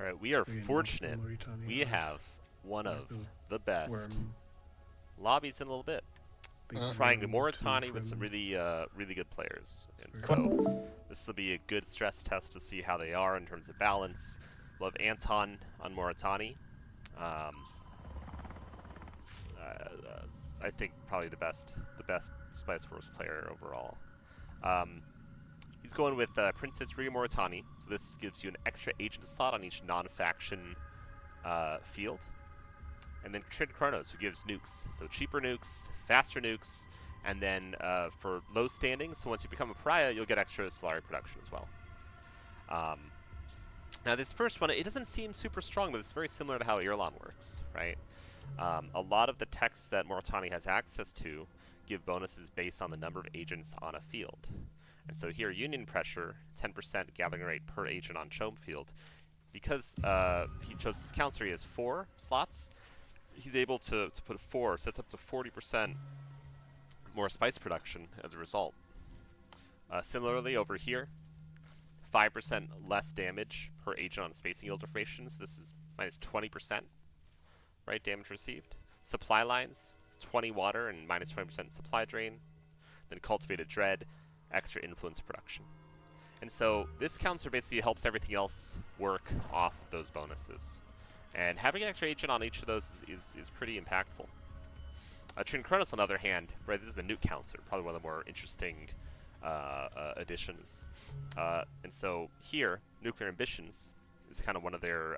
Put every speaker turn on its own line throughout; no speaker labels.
Alright, we are
Again,
fortunate.
Moritani
We have one of the best
worm,
lobbies in a little bit.
big
Trying the
worm, two
Moritani with some
trim.
really good players. And
It's
so this will be a good stress test to see how they are in terms of balance. We'll have Anton on Moritani. I think probably the best Spice Force player overall. He's going with Princess Ria Moritani, so this gives you an extra agent slot on each non-faction field. And then Trin Chronos, who gives nukes. So cheaper nukes, faster nukes, and then for low standing, so once you become a pariah, you'll get extra Solari production as well. Now this first one, it doesn't seem super strong, but it's very similar to how Irlon works, right? A lot of the techs that Moritani has access to give bonuses based on the number of agents on a field. And so here, Union Pressure, 10% gathering rate per agent on Chome field. Because he chose his counselor, he has 4 slots. He's able to put 4, so that's up to 40% more spice production as a result. Similarly, over here, 5% less damage per agent on spacing yield information, so this is minus 20%, right, damage received. Supply lines, 20 water and minus 20% supply drain. Then Cultivated Dread, extra influence production. And so this counselor basically helps everything else work off of those bonuses. And having an extra agent on each of those is pretty impactful. Trin Chronos, on the other hand, right, this is the nuke counselor, probably one of the more interesting additions. And so here, Nuclear Ambitions is kind of one of their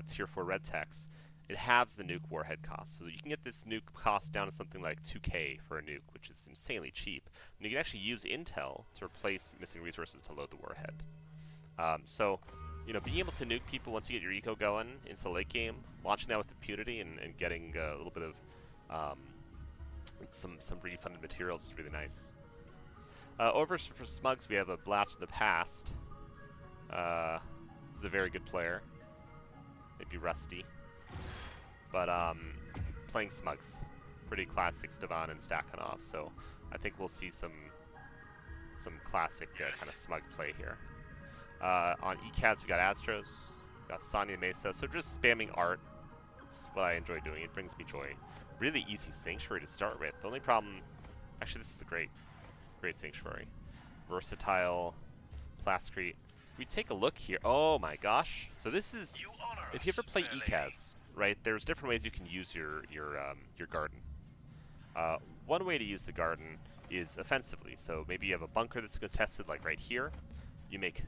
tier 4 red techs. It halves the nuke warhead cost, so you can get this nuke cost down to something like 2k for a nuke, which is insanely cheap. And you can actually use intel to replace missing resources to load the warhead. So, you know, being able to nuke people once you get your eco going into the late game, launching that with impunity and getting a little bit of some refunded materials is really nice. Over for Smugs, we have a Blast from the Past. This is a very good player. Maybe rusty. But playing Smugs, pretty classic Stevan and Stakhanov, so I think we'll see some classic kind of Smug play here. On ECAS, we got Astros, we got Sonya Mesa, so just spamming art. It's what I enjoy doing. It brings me joy. Really easy Sanctuary to start with. The only problem, actually, this is a great Sanctuary. Versatile, Plascrete. If we take a look here, oh my gosh! So this is, if you ever play ECAS, right? There's different ways you can use your garden. One way to use the garden is offensively. So maybe you have a bunker that's contested, like right here. You make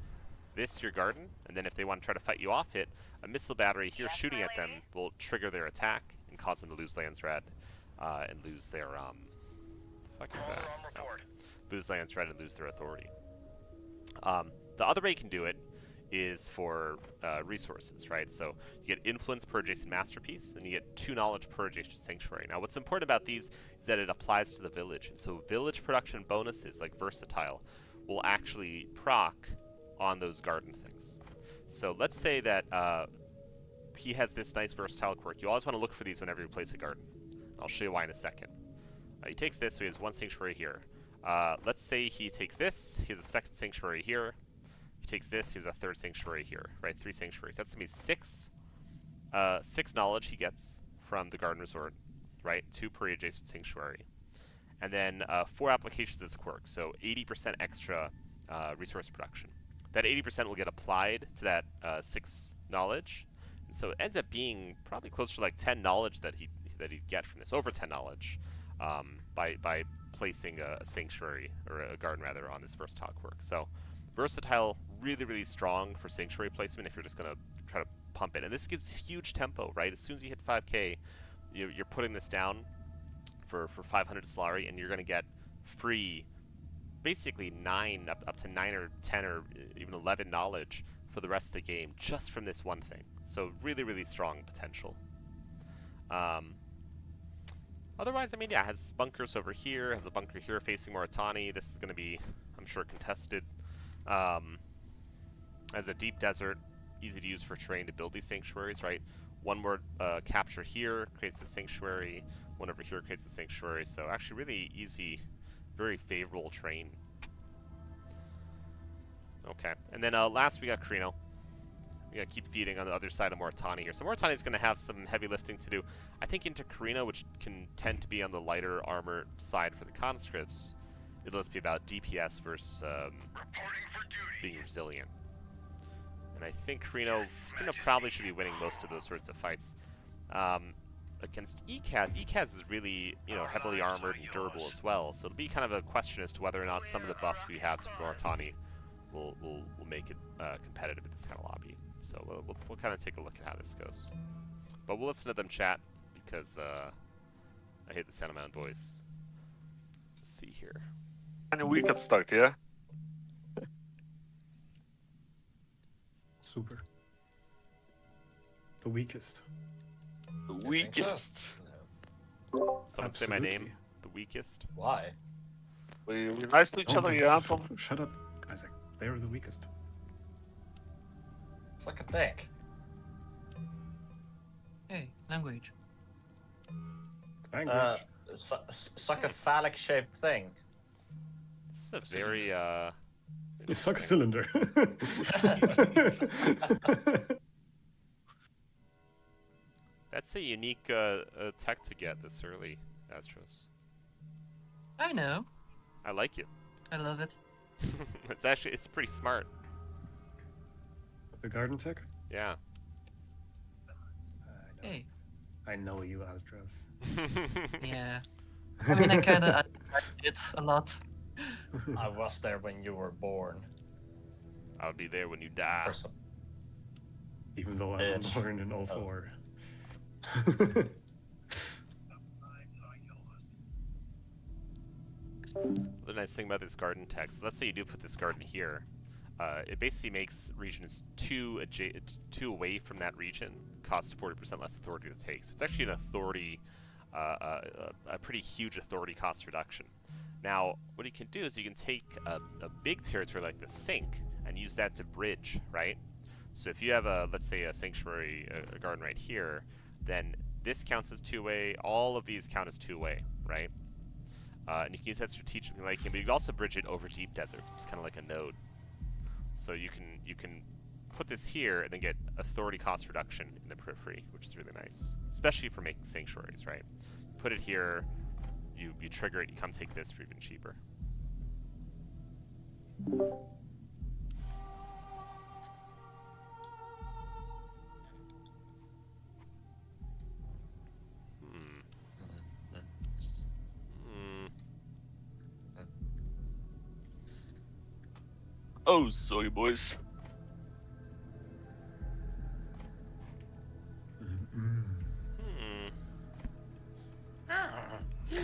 this your garden, and then if they want to try to fight you off it, a missile battery here shooting at them will trigger their attack and cause them to lose Land's Red and lose their the fuck is that? No. Lose Land's Red and lose their authority. The other way you can do it is for resources, right? So you get influence per adjacent masterpiece, and you get 2 knowledge per adjacent sanctuary. Now, what's important about these is that it applies to the village. And so village production bonuses, like Versatile, will actually proc on those garden things. So let's say that he has this nice Versatile quirk. You always want to look for these whenever you place a garden. I'll show you why in a second. He takes this, so he has 1 sanctuary here. Let's say he takes this, he has a 2nd sanctuary here. He takes this, he has a 3rd sanctuary here, right? 3 sanctuaries. That's going to be 6 knowledge he gets from the Garden Resort, right? 2 per adjacent sanctuary. And then 4 applications as quirk, so 80% extra resource production. That 80% will get applied to that 6 knowledge, and so it ends up being probably closer to like 10 knowledge that he'd get from this, over 10 knowledge, by placing a sanctuary, or a garden rather, on this Versatile quirk. So Versatile, really strong for sanctuary placement if you're just going to try to pump it. And this gives huge tempo, right? As soon as you hit 5k, you're putting this down for 500 Solari, and you're going to get free, basically 9, up to 9 or 10 or even 11 knowledge for the rest of the game just from this one thing. So really strong potential. Otherwise, I mean, yeah, has bunkers over here, has a bunker here facing Moritani. This is going to be, I'm sure, contested. As a deep desert, easy to use for terrain to build these sanctuaries, right? One more capture here creates a sanctuary. One over here creates a sanctuary. So actually really easy, very favorable terrain. Okay, and then last we got Carino. We gotta keep feeding on the other side of Moritani here. So Moritani's gonna have some heavy lifting to do. I think into Karina, which can tend to be on the lighter armor side for the conscripts, it'll just be about DPS versus being resilient. And I think Karina probably should be winning most of those sorts of fights. Against ECAS, ECAS is really, heavily armored and durable as well. So it'll be kind of a question as to whether or not some of the buffs we have to Moritani will make it competitive in this kind of lobby. So we'll kind of take a look at how this goes. But we'll listen to them chat because I hate the sound of my own voice. Let's see here.
And we can start, yeah?
Super. The weakest.
The weakest.
Someone say my name. The weakest.
Why?
We're nice to each other, yeah, Anton?
Shut up, Isaac. They're the weakest.
Suck a dick.
Hey, language.
Language.
Suck a phallic-shaped thing.
This is a very
You suck a cylinder.
That's a unique tech to get this early, Astros.
I know.
I like it.
I love it.
It's pretty smart.
The garden tech?
Yeah.
Hey.
I know you, Astros.
Yeah. I mean, I kind of admire it a lot.
I was there when you were born.
I'll be there when you die.
Or some-
Even though I was
Bitch.
born in 04.
The nice thing about this garden tech, so let's say you do put this garden here, it basically makes regions two away from that region cost 40% less authority to take. So it's actually an authority, a pretty huge authority cost reduction. Now, what you can do is you can take a big territory like the Sink and use that to bridge, right? So if you have let's say a sanctuary, a garden right here, then this counts as two-way, all of these count as two-way, right? And you can use that strategically like him, but you can also bridge it over deep deserts. It's kind of like a node. So you can put this here and then get authority cost reduction in the periphery, which is really nice, especially for making sanctuaries, right? Put it here, you trigger it, you come take this for even cheaper.
Oh, sorry, boys.
I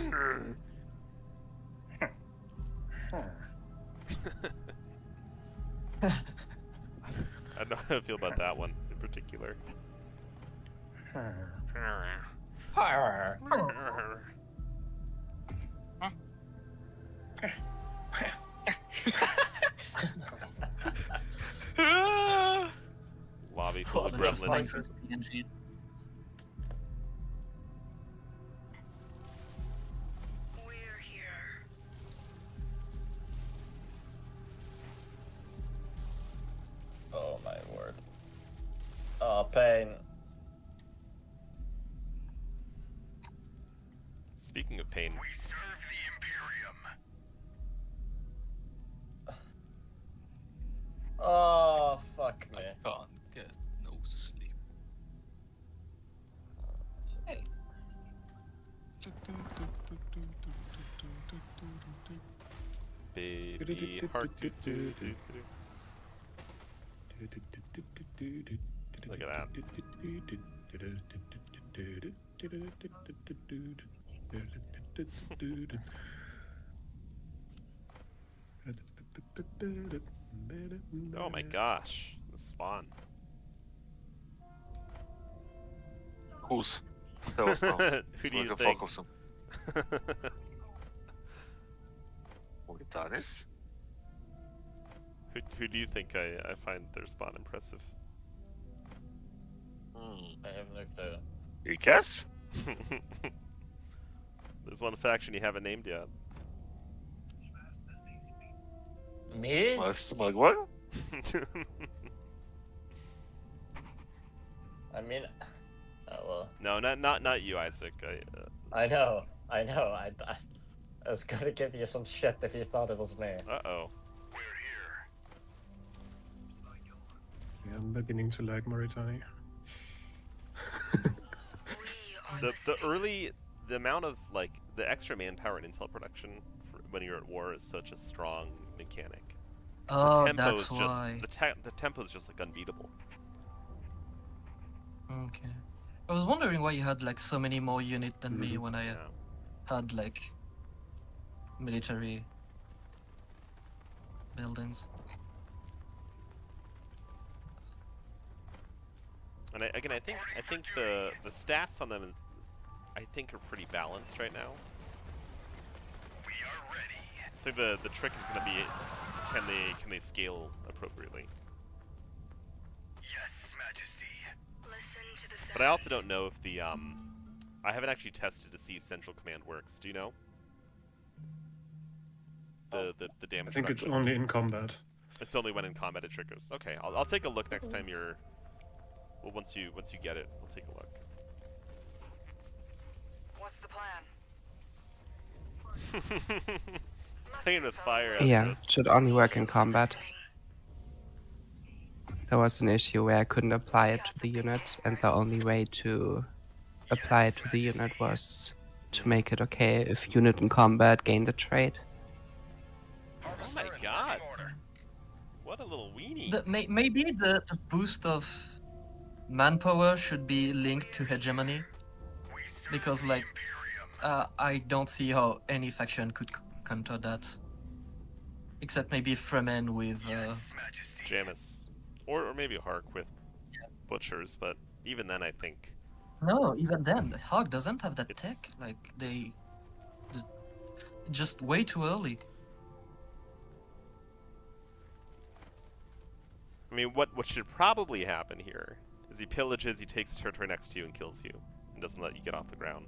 don't know how I feel about that one in particular. Lobby full of
But that's
gremlins.
Minecraft PNG.
We're here.
Oh my word. Oh, pain.
Speaking of pain,
We serve the Imperium.
Oh, fuck me.
I can't get no sleep.
Hey.
baby heart. Look at that. Oh my gosh, the spawn.
Who's? Tell us now.
Who do you
Like a
think?
fuck of some Moritanis?
Who do you think I find their spawn impressive?
I have no clue.
You guess?
There's one faction you haven't named yet.
Me?
Smug what?
I mean, well,
No, not you, Isaac.
I know. I was gonna give you some shit if you thought it was me.
Uh-oh.
Yeah, I'm beginning to like Moritani.
The amount of like the extra manpower and intel production when you're at war is such a strong mechanic. 'Cause
Oh,
the tempo
that's
is just
why.
the tempo is just like unbeatable.
Okay. I was wondering why you had like so many more units than me when I
Yeah.
had like military buildings.
And I think the stats on them I think are pretty balanced right now. I think the trick is going to be can they scale appropriately.
Yes, Majesty. Listen to the sound.
But I also don't know if the I haven't actually tested to see if central command works. Do you know? The damage
I think it's
reduction.
only in combat.
It's only when in combat it triggers. Okay, I'll take a look next time you're. Well, once you get it, we'll take a look.
What's the plan?
Playing with fire.
Yeah,
Astros.
it should only work in combat. There was an issue where I couldn't apply it to the unit, and the only way to apply it to the unit was to make it okay if unit in combat gained the trait.
Oh my god! What a little weenie.
Maybe the boost of manpower should be linked to hegemony, because like I don't see how any faction could counter that, except maybe Fremen with
Jamis, or maybe Hark with butchers, but even then I think
no, even then Hog doesn't have that
It's-
tech. Like they just way too early.
I mean what should probably happen here is he pillages, he takes territory next to you and kills you, and doesn't let you get off the ground.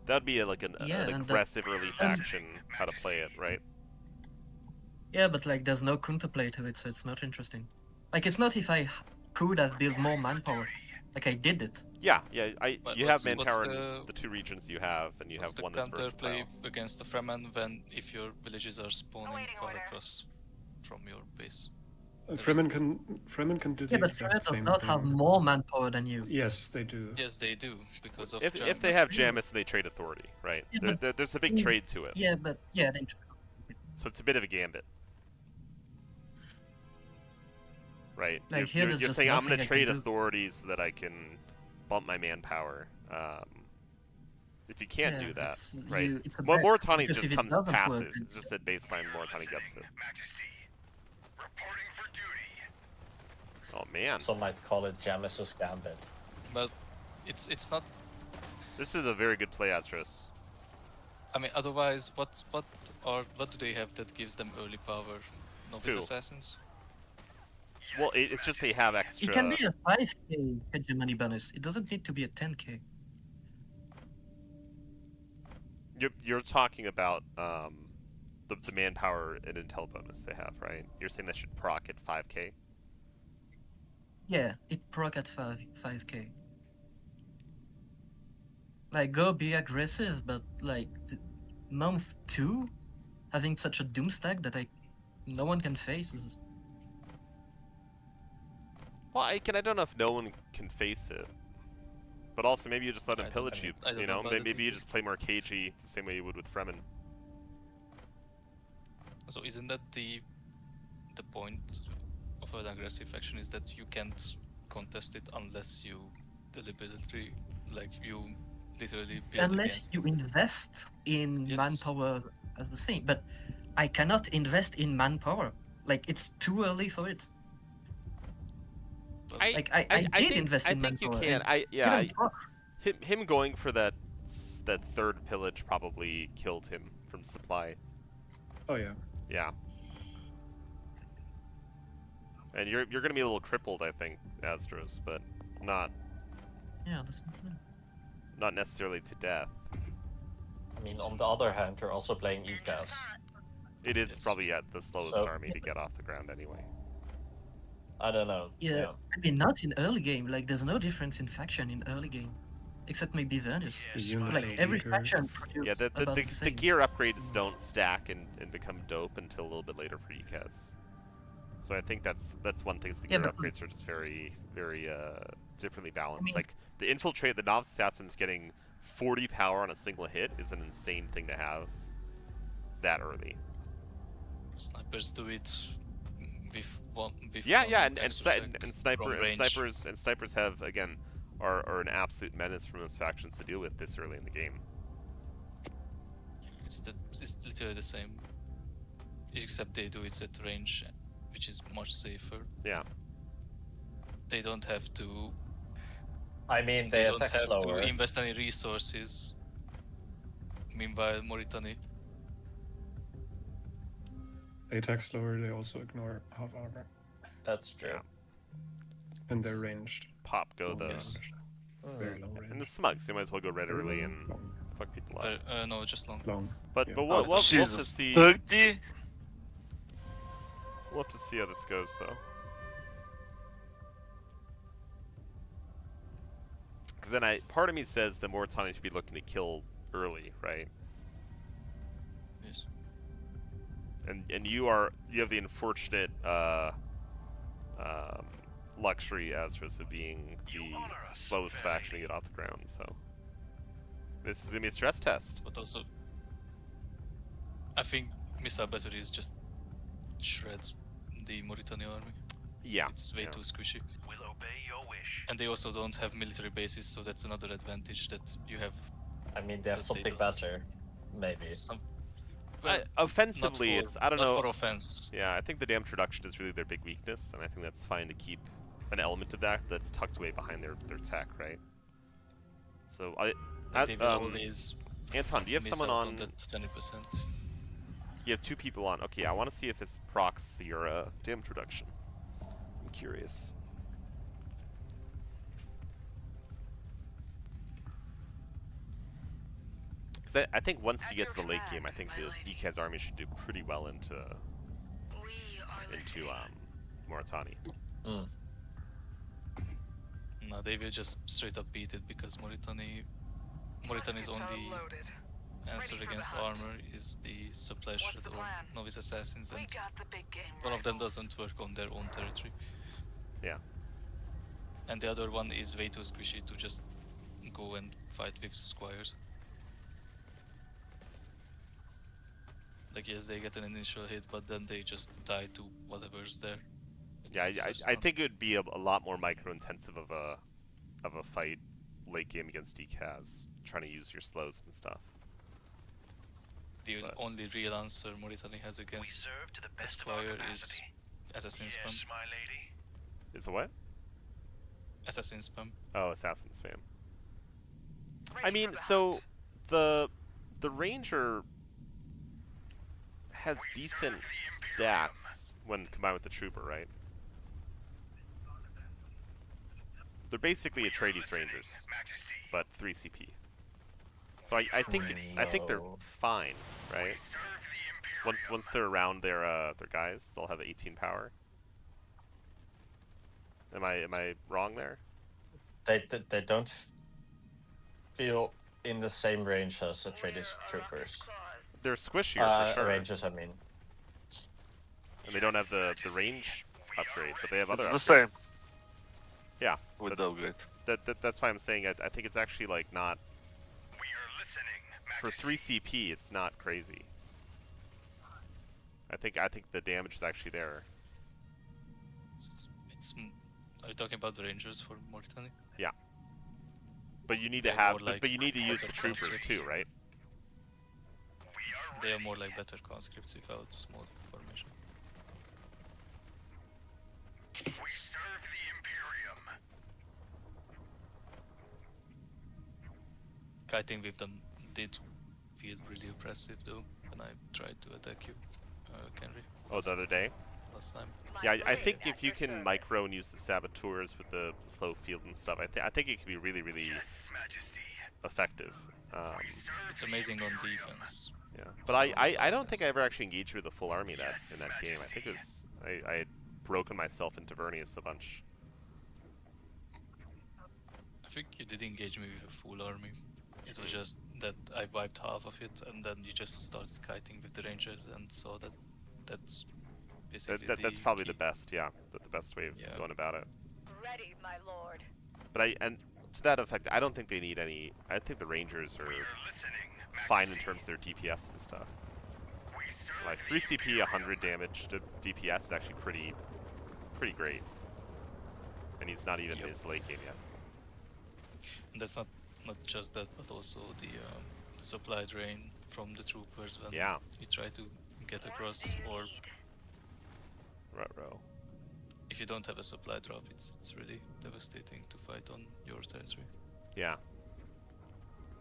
That'd be like an
Yeah, and that-
aggressive early faction how to play it, right?
Yeah, but like there's no counterplay to it, so it's not interesting. Like it's not if I could have built more manpower. Like I did it.
Yeah.
But
You have
what's
manpower in
the-
the two regions you have, and you
What's
have
the
one that's
counterplay
versatile.
against the Fremen when if your villages are spawning
Awaiting
far
order.
across from your base?
Fremen can do the
Yeah, but
exact
Fremen does
same
not
thing.
have more manpower than you.
Yes, they do.
Yes, they do because of
If they
Jamis.
have Jamis, they trade authority, right?
Yeah, but-
There's a big
Mm.
trade to it,
Yeah, but yeah, they
so it's a bit of a gambit, right?
Like,
you're
here there's
you're
just
saying I'm going
nothing
to
I can
trade
do.
authority so that I can bump my manpower. If you can't
Yeah,
do that,
it's-
right?
it's a
Well,
bet,
Moritani
because
just
if it
comes
doesn't work,
passive.
then-
It's just at baseline Moritani gets it.
Majesty. Reporting for duty.
Oh man,
Some might call it Jamis's Gambit.
But it's not.
this is a very good play, Astros.
I mean, otherwise, what do they have that gives them early power? Novice
Who?
assassins.
Well, it's just they have extra.
It can be a 5k hegemony bonus. It doesn't need to be a 10k.
You're talking about the manpower and intel bonus they have, right? You're saying that should proc at 5k.
Yeah, it proc at 5k. Like go be aggressive, but like month 2, having such a doom stack that no one can face is.
Well, I don't know if no one can face it, but also maybe you just let him
I
pillage you.
don't
You
know
know,
about it
maybe you
either.
just play more cagey the same way you would with Fremen.
So isn't that the point of an aggressive action is that you can't contest it unless you deliberately, like you literally build
Unless
against
you
it.
invest in
Yes.
manpower as the same, but I cannot invest in manpower. Like it's too early for it. Like I did invest in
think
manpower.
you can.
and couldn't proc.
Him going for that third pillage probably killed him from supply.
Oh yeah.
Yeah. And you're gonna be a little crippled, I think, Astros, but not
Yeah, that's not true.
not necessarily to death.
I mean, on the other hand, you're also playing ECAS.
It is
Yes.
probably the slowest
So-
army to get off the ground anyway.
I don't know.
Yeah, I mean, not in early game. Like, there's no difference in faction in early game, except maybe Venice.
The unit
Like, every
weaker.
faction produces
Yeah,
about the
the
same.
gear upgrades don't stack and become dope until a little bit later for UCAS. So I think that's one thing. Is the
Yeah,
gear
but-
upgrades are just very differently balanced.
mean-
Like the infiltrate, the novice assassins getting 40 power on a single hit is an insane thing to have that early.
Snipers do it with one. With
Yeah,
one
yeah, and
extra attack from range.
snipers have again are an absolute menace for most factions to deal with this early in the game.
It's literally the same, except they do it at range, which is much safer.
Yeah.
They don't have to.
I mean,
They
they
don't
attack
have to
slower.
invest any resources. Meanwhile, Moritani.
They attack slower, they also ignore half armor.
That's true.
Yeah.
And they're ranged.
Pop go
Long
the
Yes.
Mm.
Very long range.
and the smugs. You might as well go red early and
Long.
fuck people up.
No, just long.
Long.
But
yeah.
but
Oh,
we'll have to
Jesus.
see.
30?
We'll have to see how this goes, though. Because then part of me says the Moritani should be looking to kill early, right?
Yes.
And you have the unfortunate luxury, Azras, of being the slowest faction to get off the ground. So this is gonna be a stress test.
But also, I think missile batteries just shred the Mauritania army.
Yeah.
It's way
yeah.
too squishy.
We'll obey your wish.
And they also don't have military bases, so that's another advantage that you have.
I mean, they have
But they
something
don't.
better. Maybe.
Some, well,
Offensively,
not for,
it's I don't
not
know.
for offense.
Yeah, I think the damage reduction is really their big weakness, and I think that's fine to keep an element of that that's tucked away behind their tech, right? So
They will always
Anton, do you have
miss
someone
out
on?
that 20%.
You have 2 people on. Okay, I want to see if this procs your damage reduction. I'm curious. Because I think once you get to the late game, I think the DK's army should do pretty well into Moritani.
Mm.
No, they will just straight up beat it because Mauritani's only answer against armor is the supply shred or novice assassins, and one of them doesn't work on their own territory.
Yeah.
And the other one is way too squishy to just go and fight with squires. Like, yes, they get an initial hit, but then they just die to whatever's there.
Yeah,
It's so
I
slow.
think it would be a lot more micro-intensive of a fight late game against DKs, trying to use your slows and stuff.
The
but-
only real answer Moritani has
We
against
serve to the best of our
Esquire is
capacity.
Assassin Spam.
Yes, my lady.
Is it what?
Assassin Spam.
Oh, assassin spam. I mean, so the ranger has decent stats when combined with the trooper, right? They're basically Atreides rangers,
Majesty.
but 3 CP. So I think I think they're
No.
fine, right?
Serve the Imperium.
Once they're around their guys, they'll have 18 power. Am I wrong there?
They don't feel in the same range as Atreides troopers.
They're squishier for sure,
Rangers, I mean.
and they don't have the range upgrade, but they have other
It's the same.
upgrades. Yeah,
With
but
the upgrade.
that's why I'm saying I think it's actually like not
We are listening,
for
Majesty.
3 CP. It's not crazy. I think the damage is actually there.
Are you talking about the Rangers for Mauritania?
But you need to
They're
have,
more like
but you need to use the
better
troopers
conscripts.
too, right?
We are
They are
ready.
more like better conscripts without small formation.
We serve the Imperium.
Kiting with them did feel really oppressive though when I tried to attack you, Kenry.
Oh, the other day.
Last time.
Yeah, I think if you can micro and use the saboteurs with the slow field and stuff, I think it can be really
Yes, Majesty.
effective.
We serve
It's
the
amazing on
Imperium.
defense.
Yeah, but I don't think I ever actually engaged with a full army in that game. I think it was I had broken myself into Vernius a bunch.
I think you did engage me with a full army. It was just that I wiped half of it, and then you just started kiting with the rangers and saw that that's basically
That's
the
probably
key.
the best, yeah, the best way of
Yeah.
going about it.
Ready, my lord.
But and to that effect, I don't think they need any. I think the Rangers are
We are listening,
fine in
Majesty.
terms of their DPS and stuff.
We serve
Like
the
3 CP,
Imperium.
100 damage to DPS is actually pretty great. And he's not even in
Yep.
his late game yet.
And that's not just that, but also the supply drain from the troopers when
Yeah,
you try to get across, or
ruh-roh.
if you don't have a supply drop, it's really devastating to fight on your territory.
Yeah.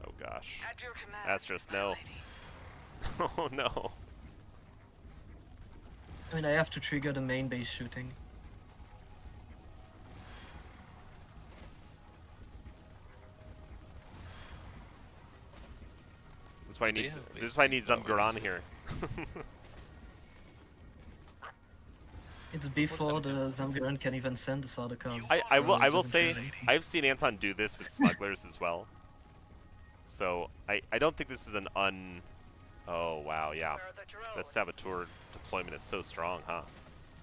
Oh gosh.
At your command,
Astros,
my
no.
lady.
Oh no.
I mean, I have to trigger the main base shooting.
That's why he
They
needs.
have
This is why he
basically
needs Zamgaran
powers.
here.
It's before the Zamgaran can even send the Sardaukar cards.
I will
so it
say
doesn't really-
I've seen Anton do this with smugglers as well. So I don't think this is an un. Oh wow, yeah.
Where are the drones?
That saboteur deployment is so strong, huh?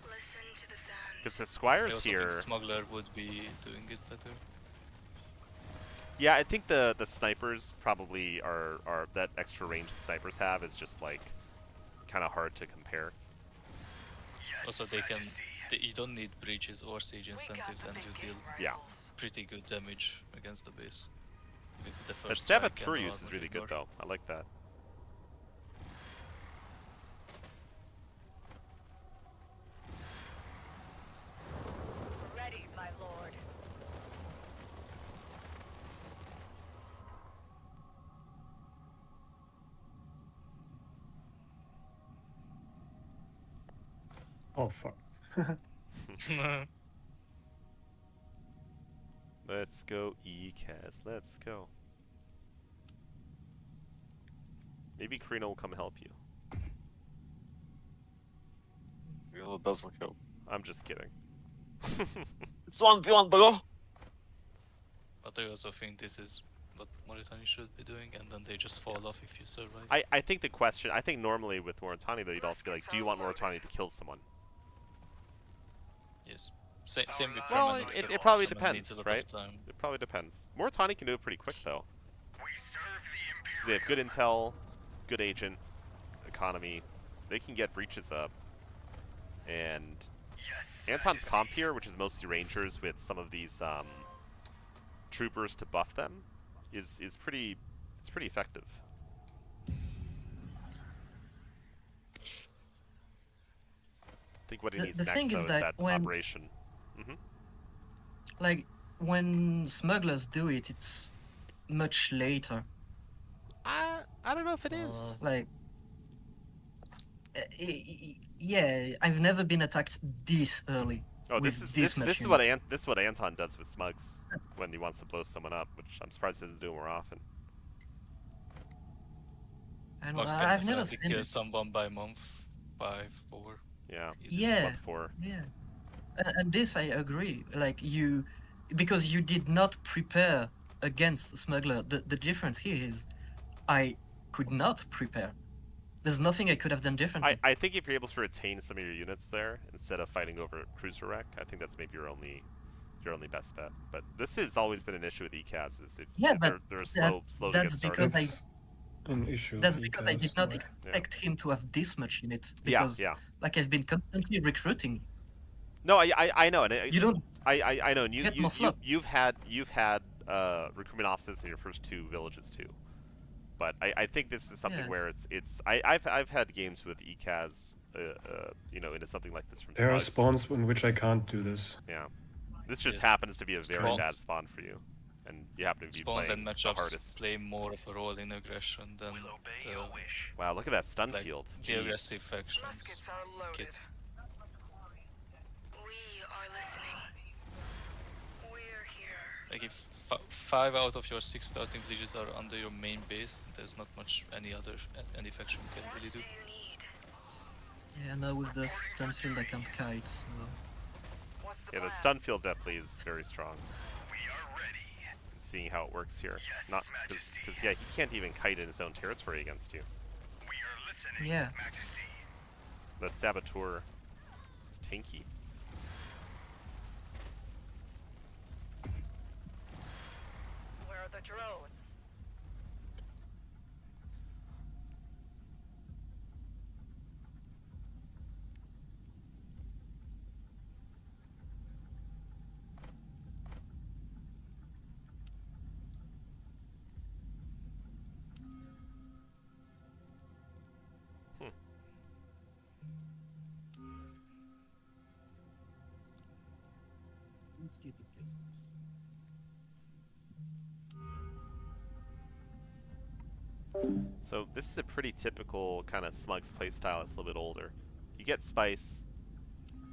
Listen to the sound.
Because the
I
squires
also
here.
think Smuggler would be doing it better.
Yeah, I think the snipers probably are that extra range that snipers have is just like kind of hard to compare.
Yes,
Also, they can.
Majesty.
You don't need breaches or siege incentives, and you deal
Yeah.
pretty good damage against the base. With the
That
first strike and
saboteur
the
use is
armor
really good
ignore.
though. I like that.
Ready, my lord.
Oh fuck.
Let's go, ECAS. Let's go. Maybe Karina will come help you.
You know, it doesn't help.
I'm just kidding.
It's 1v1, bro.
But I also think this is what Moritani should be doing, and then they just fall off if you survive.
I think the question, I think normally with Moritani though, you'd also be like, do you want Moritani to kill someone?
Yes. Same with
Well,
Fremen, except
it probably
Fremen needs
depends,
a lot
right?
of time.
It probably depends. Moritani can do it pretty quick though.
We serve the
'Cause they have good intel, good agent, economy. They can get breaches up. And
Yes,
Anton's
Majesty.
comp here, which is mostly rangers with some of these troopers to buff them, is pretty effective. I think what he
The-
needs
the
next
thing
though
is
is
that
that
when-
operation. Hmm.
Like, when smugglers do it, it's much later.
I don't know if it is.
Like, yeah, I've never been attacked this early.
Oh, this
with
is
this much
this is what Anton does with smugs when he wants to blow someone up, which I'm surprised he doesn't do more often.
And
Smugs
I've
can
never
apparently
seen
kill
it.
someone by month, 5, 4.
Yeah.
easily.
Yeah.
Month 4.
Yeah, and this I agree. Like because you did not prepare against the smuggler. The difference here is, I could not prepare. There's nothing I could have done differently.
I think if you're able to retain some of your units there instead of fighting over cruiser wreck, I think that's maybe your only best bet. But this has always been an issue with ECAS is if
Yeah,
they're slow to get
that's
started.
because I-
It's an issue.
That's because I did not
right?
expect him to have this much in it.
Yeah,
Because,
yeah.
like, I've been constantly recruiting.
No, I know, and
You don't.
I know, and
get more slots.
you've had recruitment offices in your first 2 villages too. But I think this is something
Yeah.
where I've had games with ECAS, into something like this from
There are
Smugs.
spawns in which I can't do this.
Yeah, this just
Yes.
happens to be a very
Spawns.
bad spawn for you, and you happen to be
Spawns
playing
and
the
matchups
hardest.
play more of a role in aggression than
We'll obey
the,
your wish.
Wow, look at that stun
like,
field.
the
Jeez.
aggressive factions.
Muskets are loaded.
Kit.
We are listening. We're here.
Like if 5 out of your 6 starting villages are under your main base, there's not much any faction can really do.
You need.
Yeah, now with the stun field I can't kite. So.
Yeah, the stun field definitely is very strong. Seeing how it works here. Not because yeah, he can't even kite in his own territory against you.
Yeah.
That Saboteur is tanky.
Where are the drones?
So this is a pretty typical kind of Smugs playstyle. It's a little bit older. You get Spice.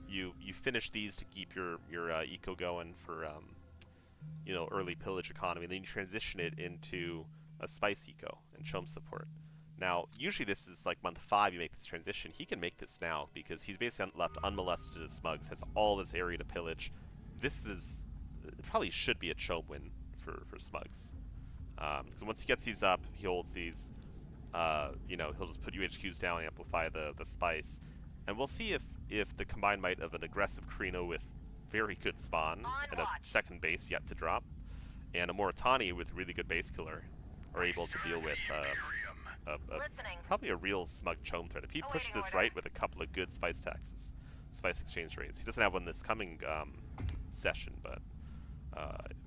You finish these to keep your eco going for you know, early pillage economy. Then you transition it into a Spice eco and Chum support. Now, usually this is like month 5 you make this transition. He can make this now because he's basically left unmolested as Smugs, has all this area to pillage. This is it probably should be a Chum win for Smugs. Because once he gets these up, he holds these. You know, he'll just put UHQs down, amplify the Spice, and we'll see if the combined might of an aggressive Carino with very good spawn and a second base yet to drop, and a Moritani with really good base killer are able to deal with probably a real Smug Chome threat. If he pushes this right with a couple of good Spice taxes, Spice exchange rates. He doesn't have one this coming session, but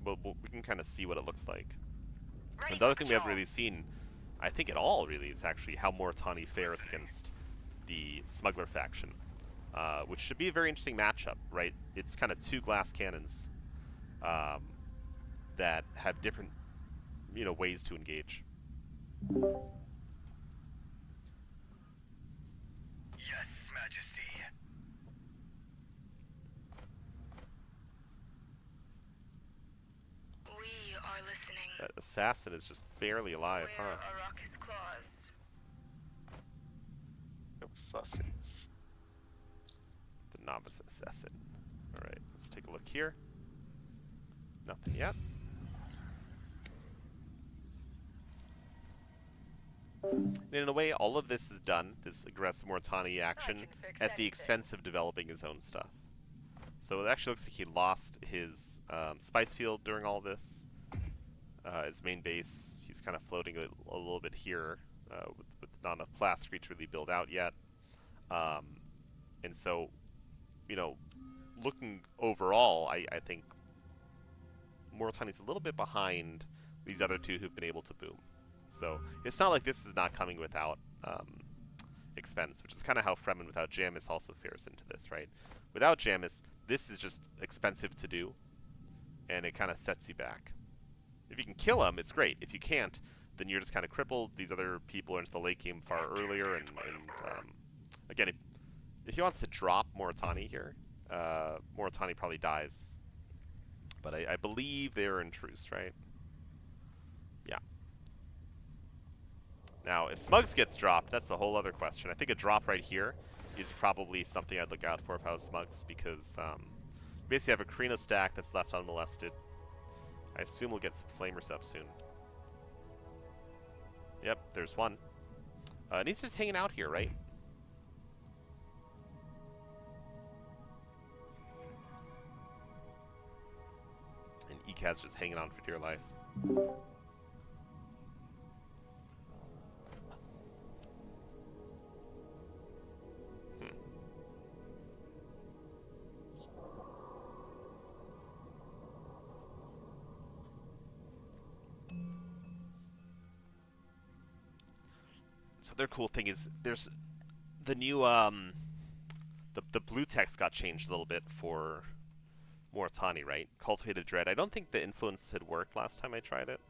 we can kind of see what it looks like. And the other thing we haven't really seen, I think at all really, is actually how Moritani fares against the Smuggler faction, which should be a very interesting matchup, right? It's kind of 2 glass cannons that have different, you know, ways to engage.
Yes, Majesty. We are listening.
That assassin is just barely alive,
Where
huh?
are Arrakis claws?
Assassins.
The novice assassin. Alright, let's take a look here. Nothing yet. And in a way, all of this is done, this aggressive Moritani action, at the expense of developing his own stuff. So it actually looks like he lost his Spice Field during all this. His main base, he's kind of floating a little bit here, with not enough Plasticry to really build out yet. And so, you know, looking overall, I think Moritani's a little bit behind these other two who've been able to boom. So it's not like this is not coming without expense, which is kind of how Fremen without Jamis also fares into this, right? Without Jamis, this is just expensive to do, and it kind of sets you back. If you can kill him, it's great. If you can't, then you're just kind of crippled. These other people are into the late game far earlier, and again, if he wants to drop Moritani here, Moritani probably dies. But I believe they're in truce, right? Yeah. Now, if Smugs gets dropped, that's a whole other question. I think a drop right here is probably something I'd look out for if I was Smugs, because you basically have a Carino stack that's left unmolested. I assume we'll get some Flamers up soon. Yep, there's one. And he's just hanging out here, right? And ECA's just hanging on for dear life. So their cool thing is there's the new the blue text got changed a little bit for Moritani, right? Cultivated Dread. I don't think the influence had worked last time I tried it.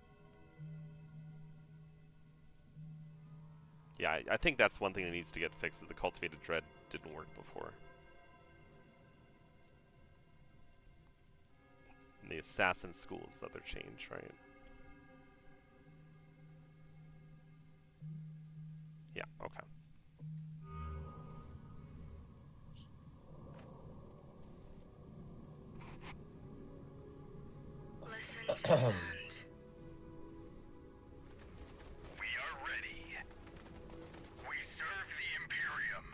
Yeah, I think that's one thing that needs to get fixed, is the Cultivated Dread didn't work before. And the Assassin School is the other change, right? Yeah, okay.
ready. We serve the Imperium.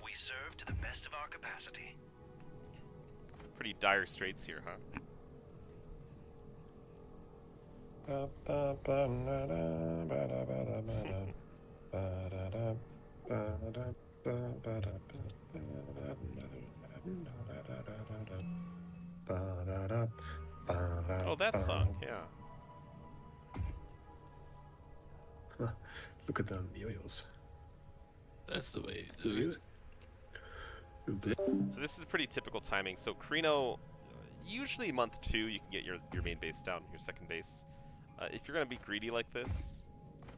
We serve to the best of our capacity.
Pretty dire straits here, huh? Oh, that song, yeah.
Look at them yo-yos.
That's the way to do it.
So this is pretty typical timing. So Carino, usually month 2, you can get your main base down, your second base. If you're going to be greedy like this,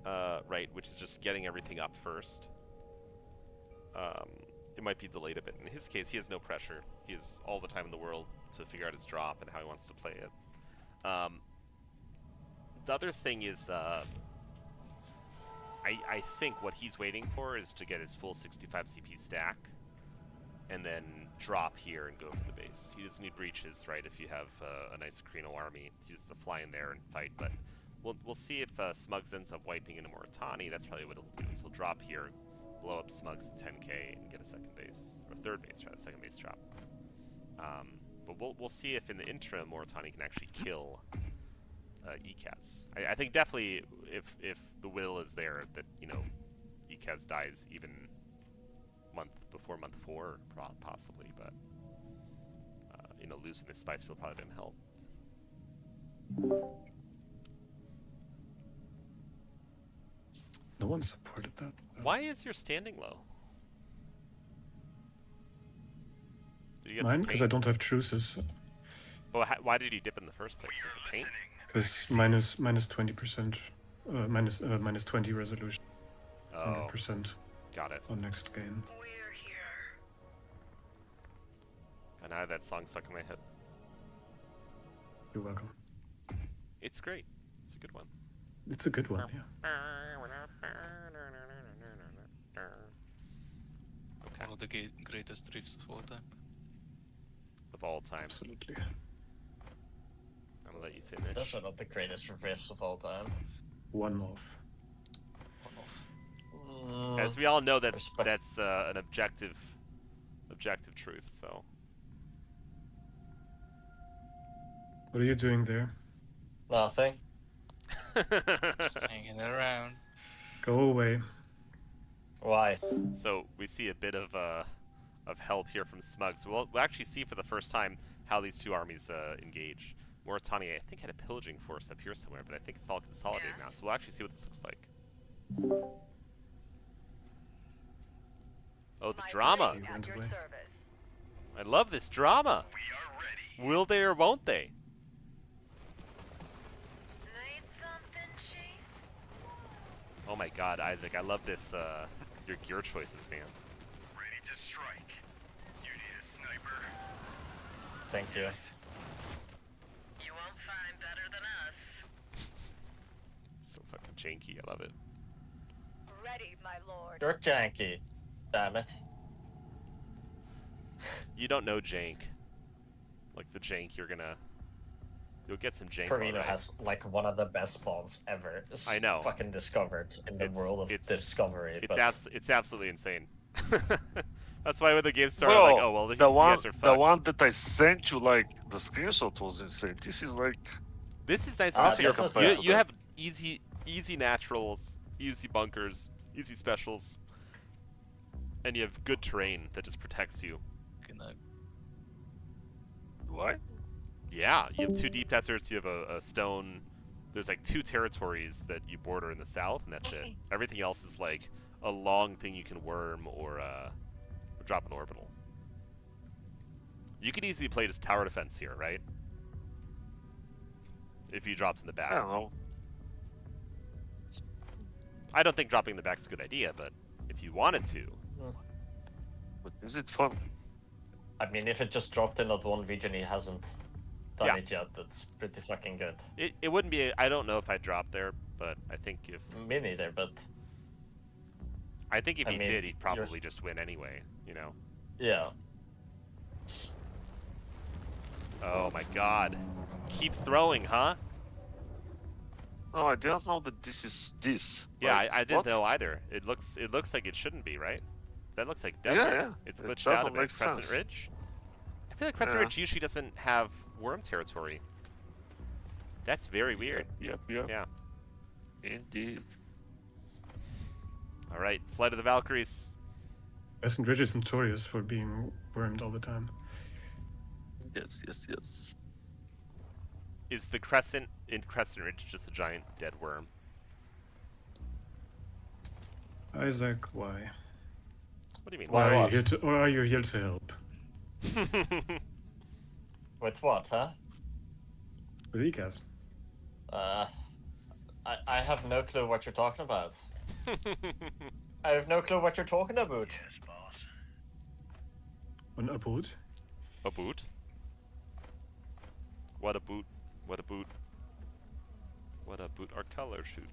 right, which is just getting everything up first, it might be delayed a bit. In his case, he has no pressure. He has all the time in the world to figure out his drop and how he wants to play it. The other thing is, I think what he's waiting for is to get his full 65 CP stack and then drop here and go for the base. He doesn't need breaches, right, if you have a nice Carino army. He just to fly in there and fight, but we'll see if Smugs ends up wiping into Moritani. That's probably what he'll do, is he'll drop here, blow up Smugs at 10k, and get a second base, or third base, rather, second base drop. But we'll see if in the interim Moritani can actually kill ECATS. I think definitely if the will is there that, you know, ECATS dies even before month 4, possibly, but you know, losing the spice field probably didn't help.
No one supported that.
Why is your standing low? Did you get
Mine?
some
Because
taint?
I don't have truces.
Well, why did you dip in the first place? Was it taint?
Because minus 20%, minus 20 resolution,
Oh,
100%
got it.
on next game.
We're here.
And I had that song stuck in my head.
You're welcome.
It's great. It's a good one.
It's a good one, yeah.
Okay.
One of the greatest riffs of all time.
Of all time.
Absolutely.
I'm gonna let you finish.
Those are not the greatest riffs of all time.
One off.
As we all know, that's
Respect.
an objective truth. So
What are you doing there?
Nothing.
Just hanging around.
Go away.
Why?
So we see a bit of help here from Smug. So we'll actually see for the first time how these two armies engage. Moritani, I think, had a pillaging force up here somewhere, but I think it's all consolidated now. So we'll actually see what this looks like. Oh, the drama!
You went away.
I love this drama.
We are ready.
Will they or won't they?
Need something, Chief?
Oh my God, Isaac, I love this. Your gear choices, man.
Ready to strike. You need a sniper.
Thank you.
You won't find better than us.
So fucking janky. I love it.
Ready, my lord.
You're janky. Damn it.
You don't know jank. Like the jank, you'll get some jank.
Carino
alright.
has like one of the best spawns ever.
I know.
Fucking discovered in the
It's-
world of
it's-
discovery.
It's
but
it's absolutely insane. That's why when the game started, I
Bro,
was like, oh well, you
the one,
guys are fucked.
the one that I sent you, like the screenshot was insane. This is like
This is nice
Ah,
because you're,
this is
you,
nice.
you have easy naturals, easy bunkers, easy specials, and you have good terrain that just protects you.
Can I?
what?
Yeah, you have 2 deep deserts, you have a stone. There's like 2 territories that you border in the south, and that's it. Everything else is like a long thing you can worm or drop an orbital. You could easily play just tower defense here, right? If you dropped in the
I
back.
don't know.
I don't think dropping in the back is a good idea, but if you wanted to,
But is it fun?
I mean, if it just dropped in that one region he hasn't done
Yeah.
it yet, that's pretty fucking good.
it wouldn't be. I don't know if I'd drop there, but I think if
Me neither, but
I think if
I
he
mean,
did, he'd
you're
probably just win anyway. You know.
yeah.
Oh my god. Keep throwing, huh?
No, I didn't know that this is this.
Yeah,
Like,
I didn't
what?
know either. It looks like it shouldn't be, right? That looks like
Yeah,
desert.
yeah.
It's
It
glitched out a
doesn't
bit.
make
Crescent
sense.
Ridge? I feel like Crescent
Yeah.
Ridge usually doesn't have worm territory. That's very weird.
Yep.
Yeah.
Indeed.
Alright, Flight of the Valkyries.
Crescent Ridge is notorious for being wormed all the time.
Yes.
Is the crescent in Crescent Ridge just a giant dead worm?
Isaac, why?
What do you mean?
Why
Are you
what?
here to, or are you here to help?
With what, huh?
With ECAS.
I have no clue what you're talking about. I have no clue what you're talking about.
Yes, boss.
On a boot?
A boot? What a boot. What a boot. What a boot our color shoot.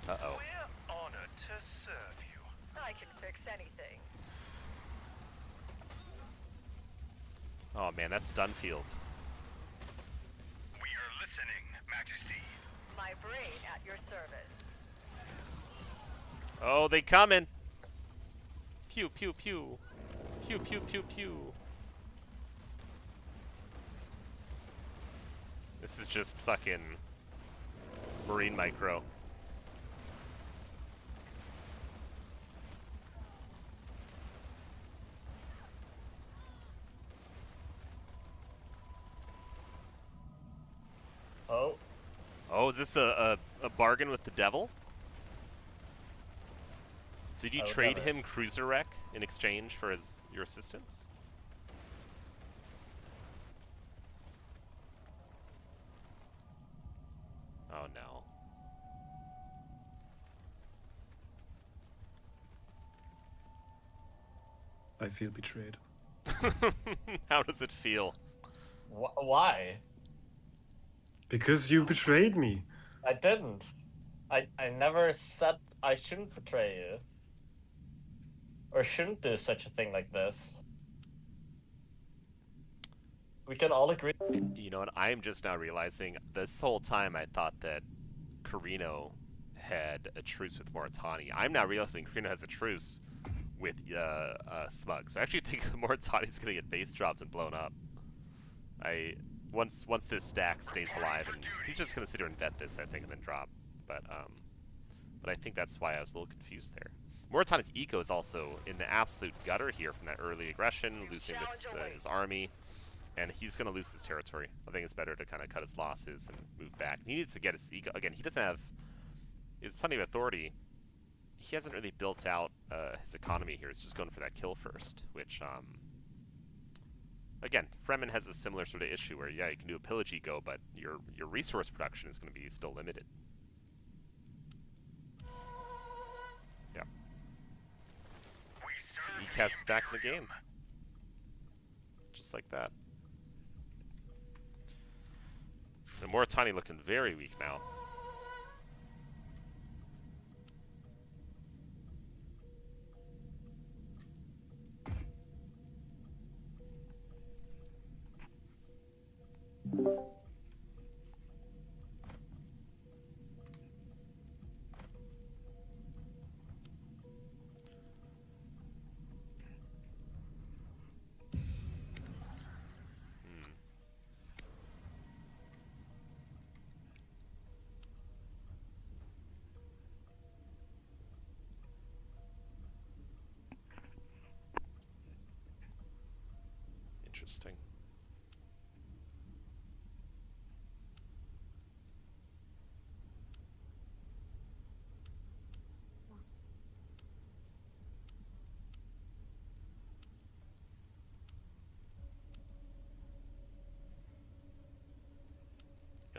Uh-oh.
We're honored to serve you.
I can fix anything.
Oh man, that's Stunfield.
We are listening, Majesty.
My brain at your service.
Oh, they coming! Pew pew pew. Pew pew pew pew. This is just fucking Marine Micro.
Oh,
Oh, is this a bargain with the devil? Did you
I would
trade
never.
him cruiser wreck in exchange for your assistance? Oh no.
I feel betrayed.
How does it feel?
why?
Because you betrayed me.
I didn't. I never said I shouldn't betray you. Or shouldn't do such a thing like this. We can all agree.
You know what? I'm just now realizing this whole time I thought that Carino had a truce with Moritani. I'm now realizing Carino has a truce with Smug. So I actually think Moritani's gonna get base dropped and blown up. Once this stack stays alive, and he's just gonna sit here and vet this, I think, and then drop. But I think that's why I was a little confused there. Moritani's eco is also in the absolute gutter here from that early aggression, losing his army, and he's gonna lose his territory. I think it's better to kind of cut his losses and move back. He needs to get his eco again. He doesn't have. He has plenty of authority. He hasn't really built out his economy here. He's just going for that kill first, which again, Fremen has a similar sort of issue where, yeah, you can do a pillage eco, but your resource production is going to be still limited. Yeah. So ECAS back in the game. Just like that. And Moritani looking very weak now. Interesting.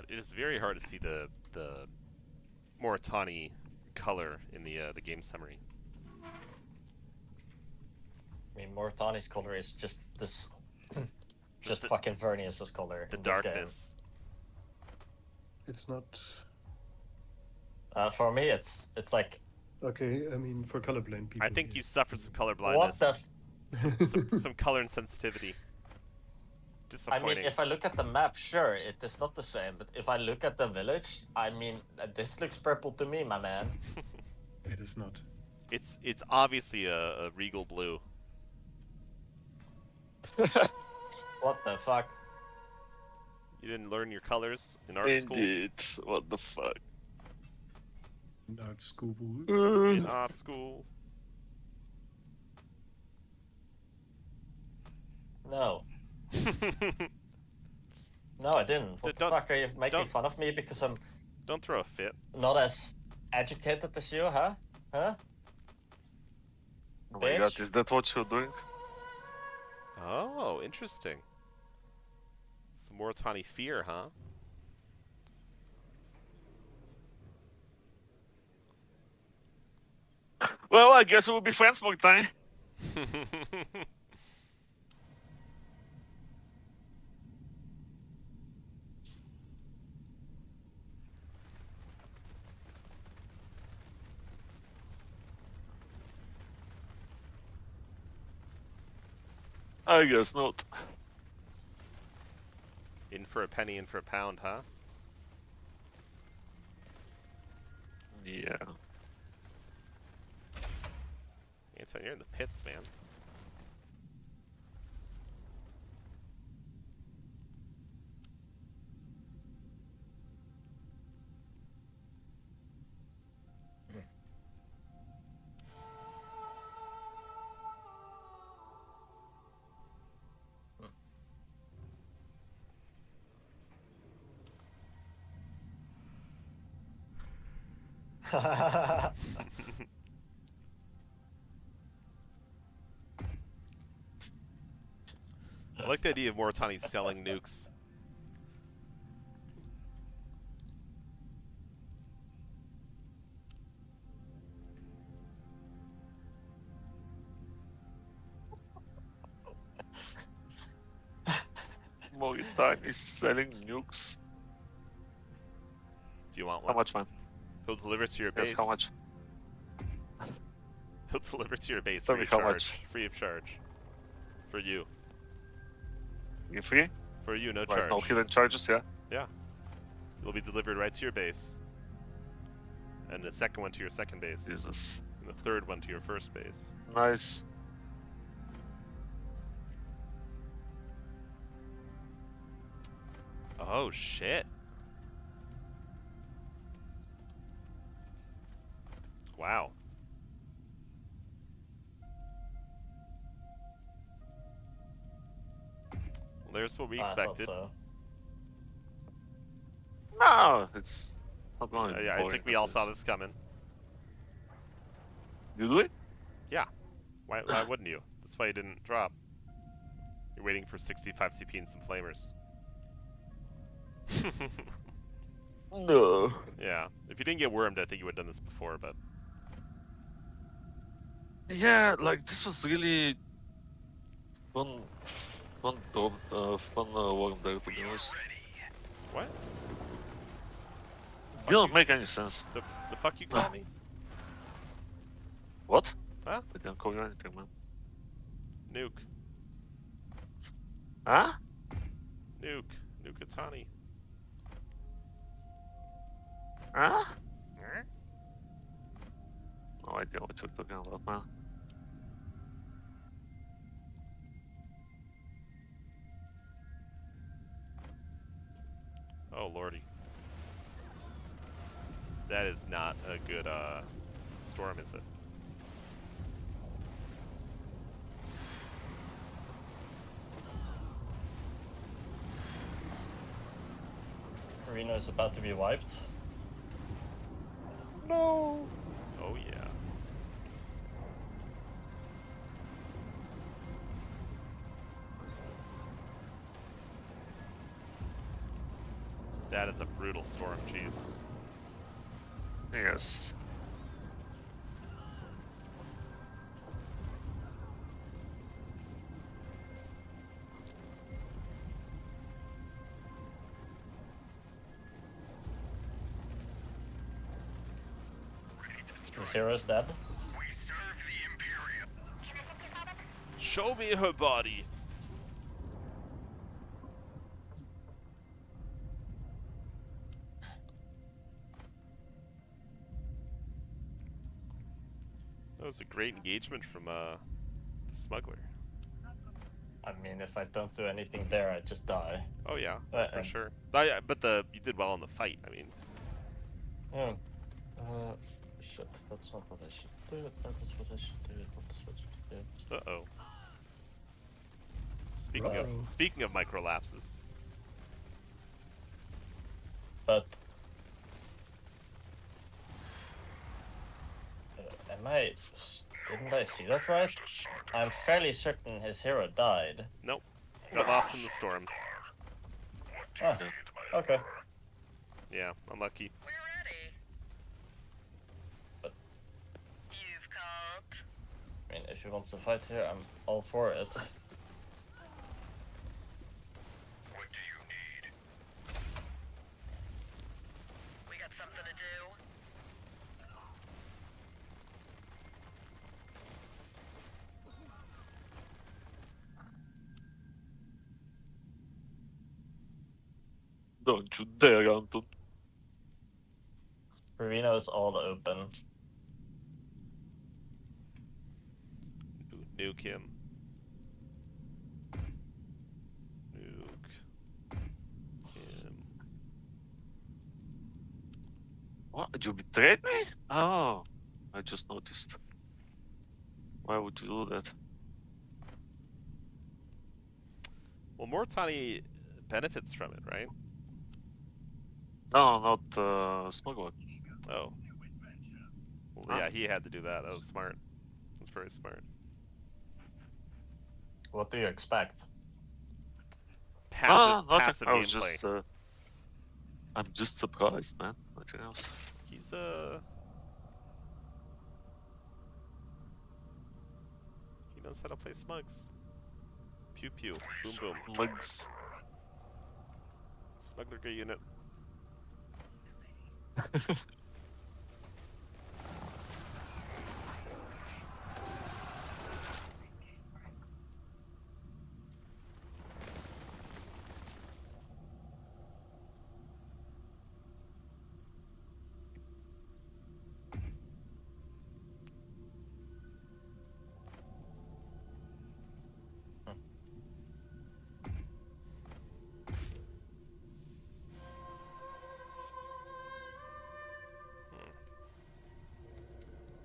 It is very hard to see the Moritani color in the game summary.
I mean, Moritani's color is just this. Just
the-
fucking Vernius's color.
The
in this game.
darkness.
It's not...
For me, it's like
Okay, I mean, for colorblind people.
I think you
yes.
suffer some color
what
blindness.
the
some color and sensitivity.
I
Disappointing.
mean, if I look at the map, sure, it is not the same. But if I look at the village, I mean, this looks purple to me, my man.
It is not.
It's obviously a regal blue.
What the fuck?
You didn't learn your colors in art school?
Indeed. What the fuck?
In art school.
In art school.
No. No, I didn't. What the
Don't-
fuck? Are you making
don't-
fun of me because I'm
Don't throw a fit.
not as educated as you, huh? Huh?
Oh my god,
Bitch.
is that what you're doing?
Oh, interesting. Some Moritani fear, huh?
Well, I guess we'll be friends, Moritani. I guess not.
In for a penny, in for a pound, huh?
Yeah.
Anton, you're in the pits, man. I like the idea of Moritani selling nukes.
Moritani is selling nukes.
Do you want
How
one?
much, man?
He'll deliver it to your base.
Yes, how much?
He'll deliver it to your base
Tell
free
me
of
how
charge.
much.
Free of charge. For you.
You free?
For you, no
Like
charge.
no hidden charges, yeah?
Yeah. It'll be delivered right to your base. And the second one to your second base.
Jesus.
And the third one to your first base.
Nice.
Oh, shit. Wow. Well, there's what we
I thought
expected.
so.
No, it's not going to be
I
boring
think we
like
all saw this coming.
You do it?
Why wouldn't you? That's why you didn't drop. You're waiting for 65 CP and some flamers.
No.
Yeah. If you didn't get wormed, I think you would have done this before, but...
Yeah, like this was really fun worm there, to be honest.
What?
You don't make any sense.
The fuck you call me?
What?
Huh?
I didn't call you anything, man.
Nuke.
Huh?
Nuke. Nukatani.
Huh? No idea what you're talking about, man.
Oh, lordy. That is not a good, storm, is it?
Reno is about to be wiped.
No.
Oh, yeah. That is a brutal storm, jeez.
Yes.
Zero's dead.
We serve the Imperium.
Show me her body. That was a great engagement from the smuggler.
I mean, if I don't do anything there, I just die.
Oh yeah,
But,
for sure. But you did well in the fight. I mean,
Yeah. Shit, that's not what I should do. That is what I should do. That is what I should do.
uh-oh.
Ruh-roh.
Speaking of micro lapses,
But didn't I see that right? I'm fairly certain his hero died.
nope, got lost in the storm.
Ah, okay.
Yeah, unlucky.
We're ready.
But-
You've called.
I mean, if he wants to fight here, I'm all for it.
What do you need?
We got something to do.
Don't you dare, Anton.
Revino is all open.
Nuke him. Nuke him.
What? You betrayed me? Oh, I just noticed. Why would you do that?
Well, Moritani benefits from it, right?
No, not smuggler.
Oh. Well,
Huh?
yeah, he had to do that. That was smart. That's very smart.
What do you expect?
Passive,
Nothing.
passive
I was
gameplay.
just, I'm just surprised, man. Nothing else.
He's he knows how to play smugs. Pew pew. Boom boom.
Mugs.
Smuggler gay unit.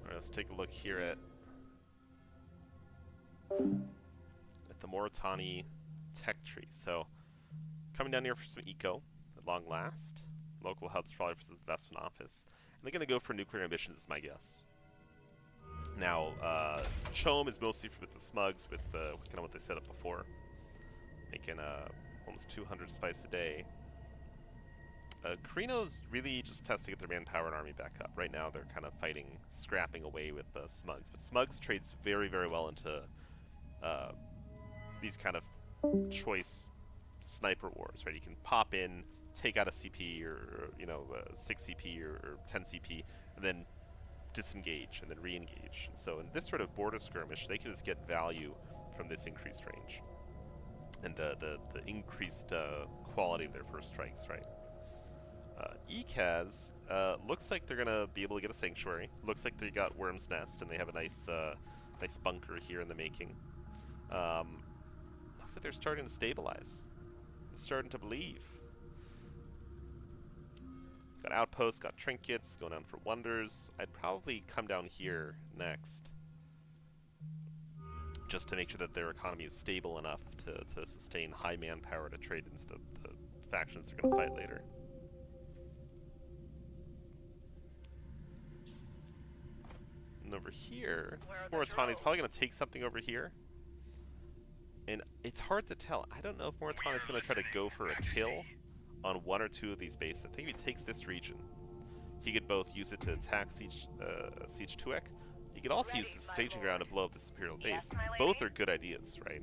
Alright, let's take a look here at the Moritani tech tree. So, coming down here for some eco at long last. Local hubs probably for the investment office. And they're going to go for nuclear ambitions, is my guess. Now, Chom is mostly with the smugs, with kind of what they set up before. Making almost 200 spice a day. Carino's really just has to get their manpower and army back up. Right now, they're kind of fighting, scrapping away with Smugs. But Smugs trades very, very well into these kind of choice sniper wars, right? You can pop in, take out a CP or 6 CP or 10 CP, and then disengage and then re-engage. And so in this sort of border skirmish, they can just get value from this increased range and the increased quality of their first strikes, right? ECAS looks like they're gonna be able to get a sanctuary. Looks like they got Worm's Nest and they have a nice nice bunker here in the making. Looks like they're starting to stabilize. They're starting to believe. Got outposts, got trinkets, going down for wonders. I'd probably come down here next, just to make sure that their economy is stable enough to sustain high manpower to trade into the factions they're going to fight later. And over here, Moritani's probably going to take something over here. And it's hard to tell. I don't know if Moritani's going to try to go for a kill on one or two of these bases. I think if he takes this region, he could both use it to attack Siege Tuek. He could also use the staging ground to blow up this Imperial base. Both are good ideas, right?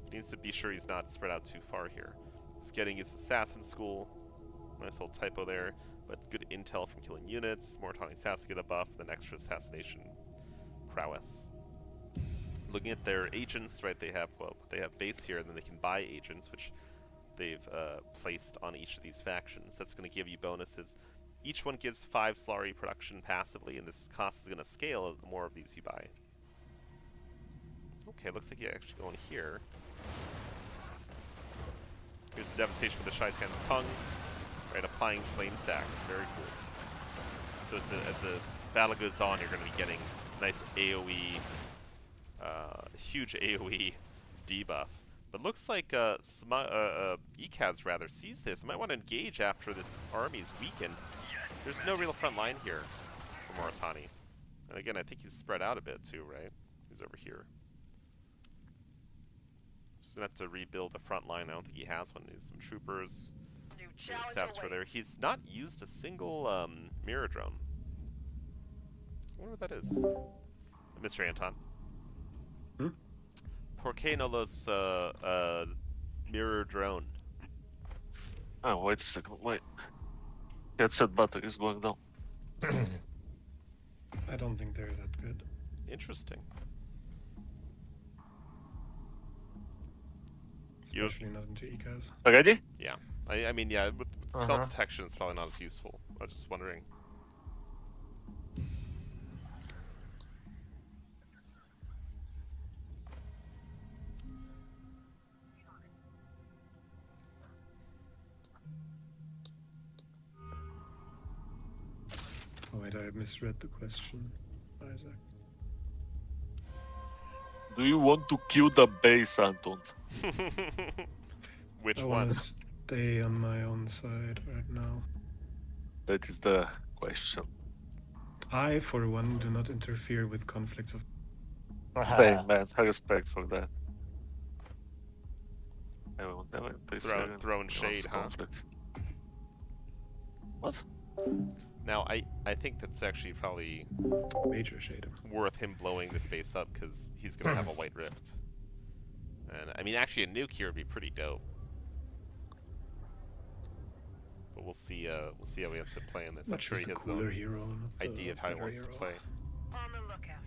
He needs to be sure he's not spread out too far here. He's getting his assassin school. Nice little typo there, but good intel from killing units. Moritani assassin get a buff, then extra assassination prowess. looking at their agents, right? They have base here, and then they can buy agents, which they've placed on each of these factions. That's going to give you bonuses. Each one gives 5 Slari production passively, and this cost is going to scale the more of these you buy. Okay, looks like you actually go in here. Here's the devastation with the Shaitan's tongue, right? Applying flame stacks, very cool. So as the battle goes on, you're going to be getting nice AOE, huge AOE debuff. But looks like ECAS rather sees this. Might want to engage after this army's weakened. There's no real front line here for Moritani. And again, I think he's spread out a bit too, right? He's over here. So he's going to have to rebuild a front line. I don't think he has one. He needs some troopers. Saboteur there. He's not used a single mirror drone. I wonder what that is. Mr. Anton.
Hmm?
¿Por qué no los mirror drone?
Oh, wait a second, wait. Headset battery is going down.
I don't think they're that good.
Interesting.
Especially not into ECAS.
Ready?
Yeah. I mean, yeah, with self-detection, it's probably not as useful. I was just wondering.
Oh wait, I misread the question, Isaac.
Do you want to kill the base, Anton?
Which
I
one?
want to stay on my own side right now.
That is the question.
I, for one, do not interfere with conflicts of...
Same, man. I respect for that. Everyone never interfere in
Throwing shade,
anyone's
huh?
conflict. What?
Now, I think that's actually probably
Major shade.
worth him blowing this base up, because he's going to have a White Rift. And, I mean, actually a nuke here would be pretty dope. But we'll see how he ends up playing this. I'm
Much
sure
is
he
the
has his
cooler
own
hero, not the
idea of how he
better
wants to
hero.
play.
On the lookout.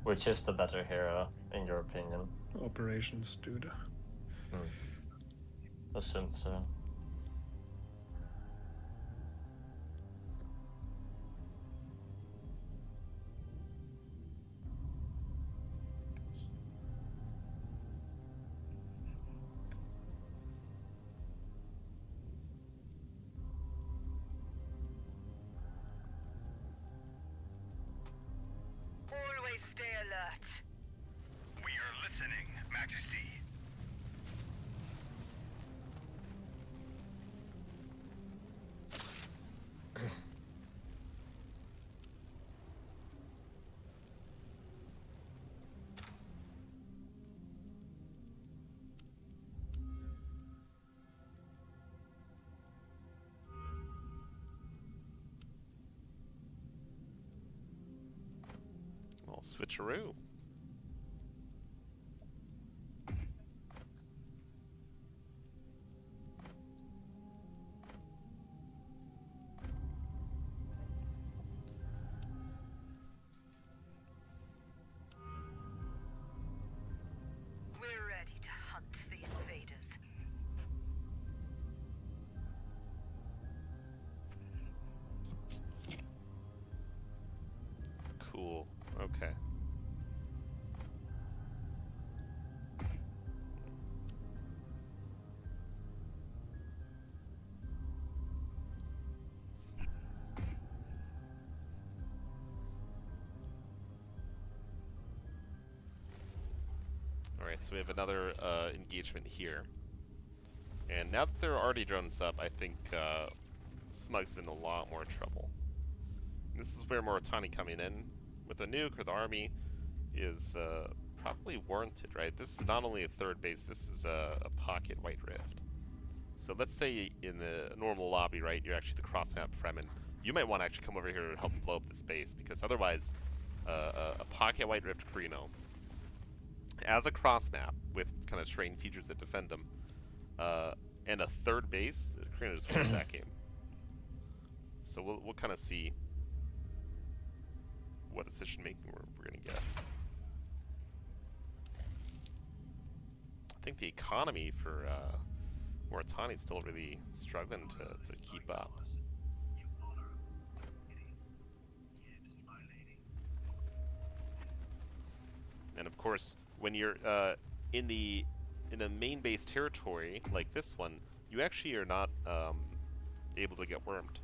Which is the better hero, in your opinion?
Operations, dude.
Assumed so.
Always stay alert.
We are listening, Majesty.
Well, switcheroo.
We're ready to hunt the invaders.
Cool. Okay. Alright, so we have another engagement here. And now that there are already drones up, I think Smug's in a lot more trouble. And this is where Moritani coming in with a nuke or the army is probably warranted, right? This is not only a third base, this is a pocket White Rift. So let's say in the normal lobby, right, you're actually the cross-map Fremen. You might want to actually come over here and help blow up this base, because otherwise a pocket White Rift Carino as a cross-map with kind of strange features that defend them, and a third base, Carino just wins that game. So we'll kind of see what decision making we're gonna get. I think the economy for Moritani is still really struggling to keep up. And of course, when you're in a main base territory like this one, you actually are not able to get wormed.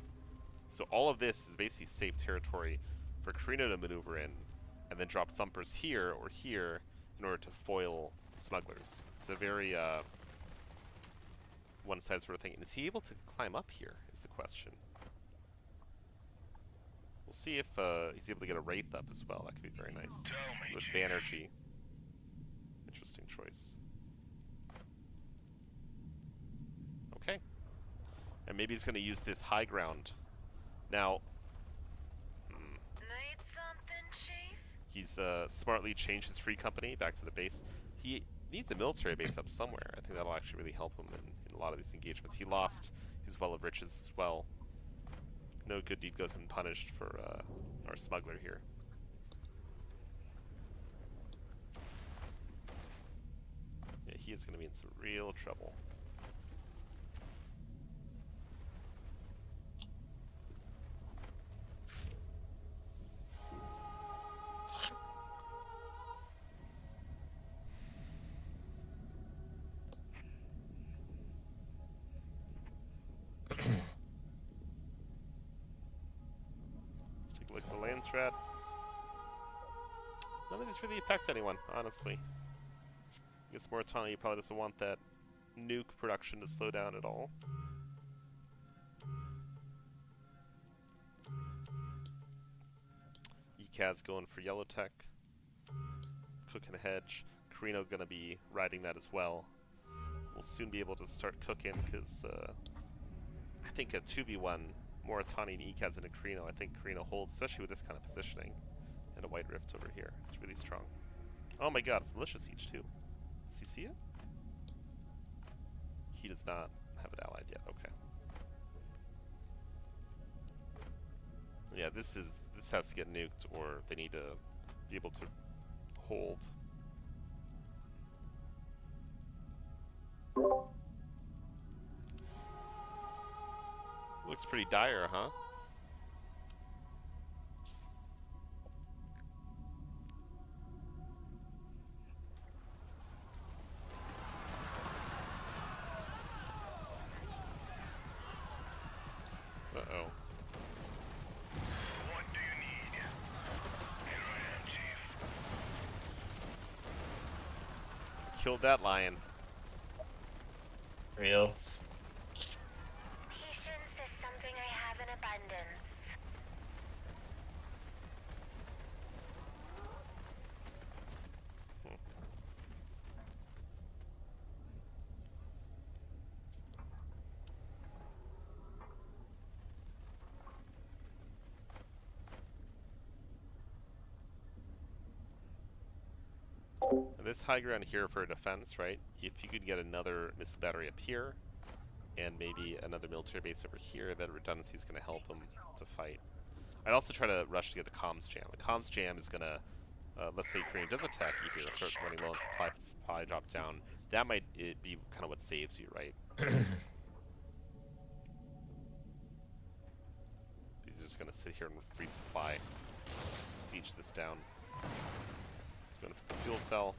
So all of this is basically safe territory for Carino to maneuver in, and then drop thumpers here or here in order to foil smugglers. It's a very one-sided sort of thing. And is he able to climb up here, is the question. We'll see if he's able to get a Wraith up as well. That could be very nice. With Banerjee. Interesting choice. Okay. And maybe he's going to use this high ground. Now,
Need something, Chief?
he's smartly changed his free company back to the base. He needs a military base up somewhere. I think that'll actually really help him in a lot of these engagements. He lost his Well of Riches as well. No good deed goes unpunished for our smuggler here. Yeah, he is going to be in some real trouble. Look at the land strat. None of these really affect anyone, honestly. I guess Moritani probably doesn't want that nuke production to slow down at all. Ekaz going for yellow tech. Cooking a hedge. Carino gonna be riding that as well. We'll soon be able to start cooking because I think a 2v1 Moritani and Ekaz and a Carino, I think Carino holds, especially with this kind of positioning. And a White Rift over here. It's really strong. Oh my god, it's Militia Siege too. Does he see it? He does not have it allied yet, okay. Yeah, this has to get nuked or they need to be able to hold. Looks pretty dire, huh? Uh-oh.
What do you need? Here I am, Chief.
Killed that lion.
Real.
Patience is something I have in abundance.
And this high ground here for defense, right? If you could get another missile battery up here, and maybe another military base over here, that redundancy is going to help him to fight. I'd also try to rush to get the comms jam. The comms jam is going to, let's say Korean does attack you here, start running low on supply drops down. That might be kind of what saves you, right? He's just going to sit here and resupply, siege this down. Going for the fuel cell.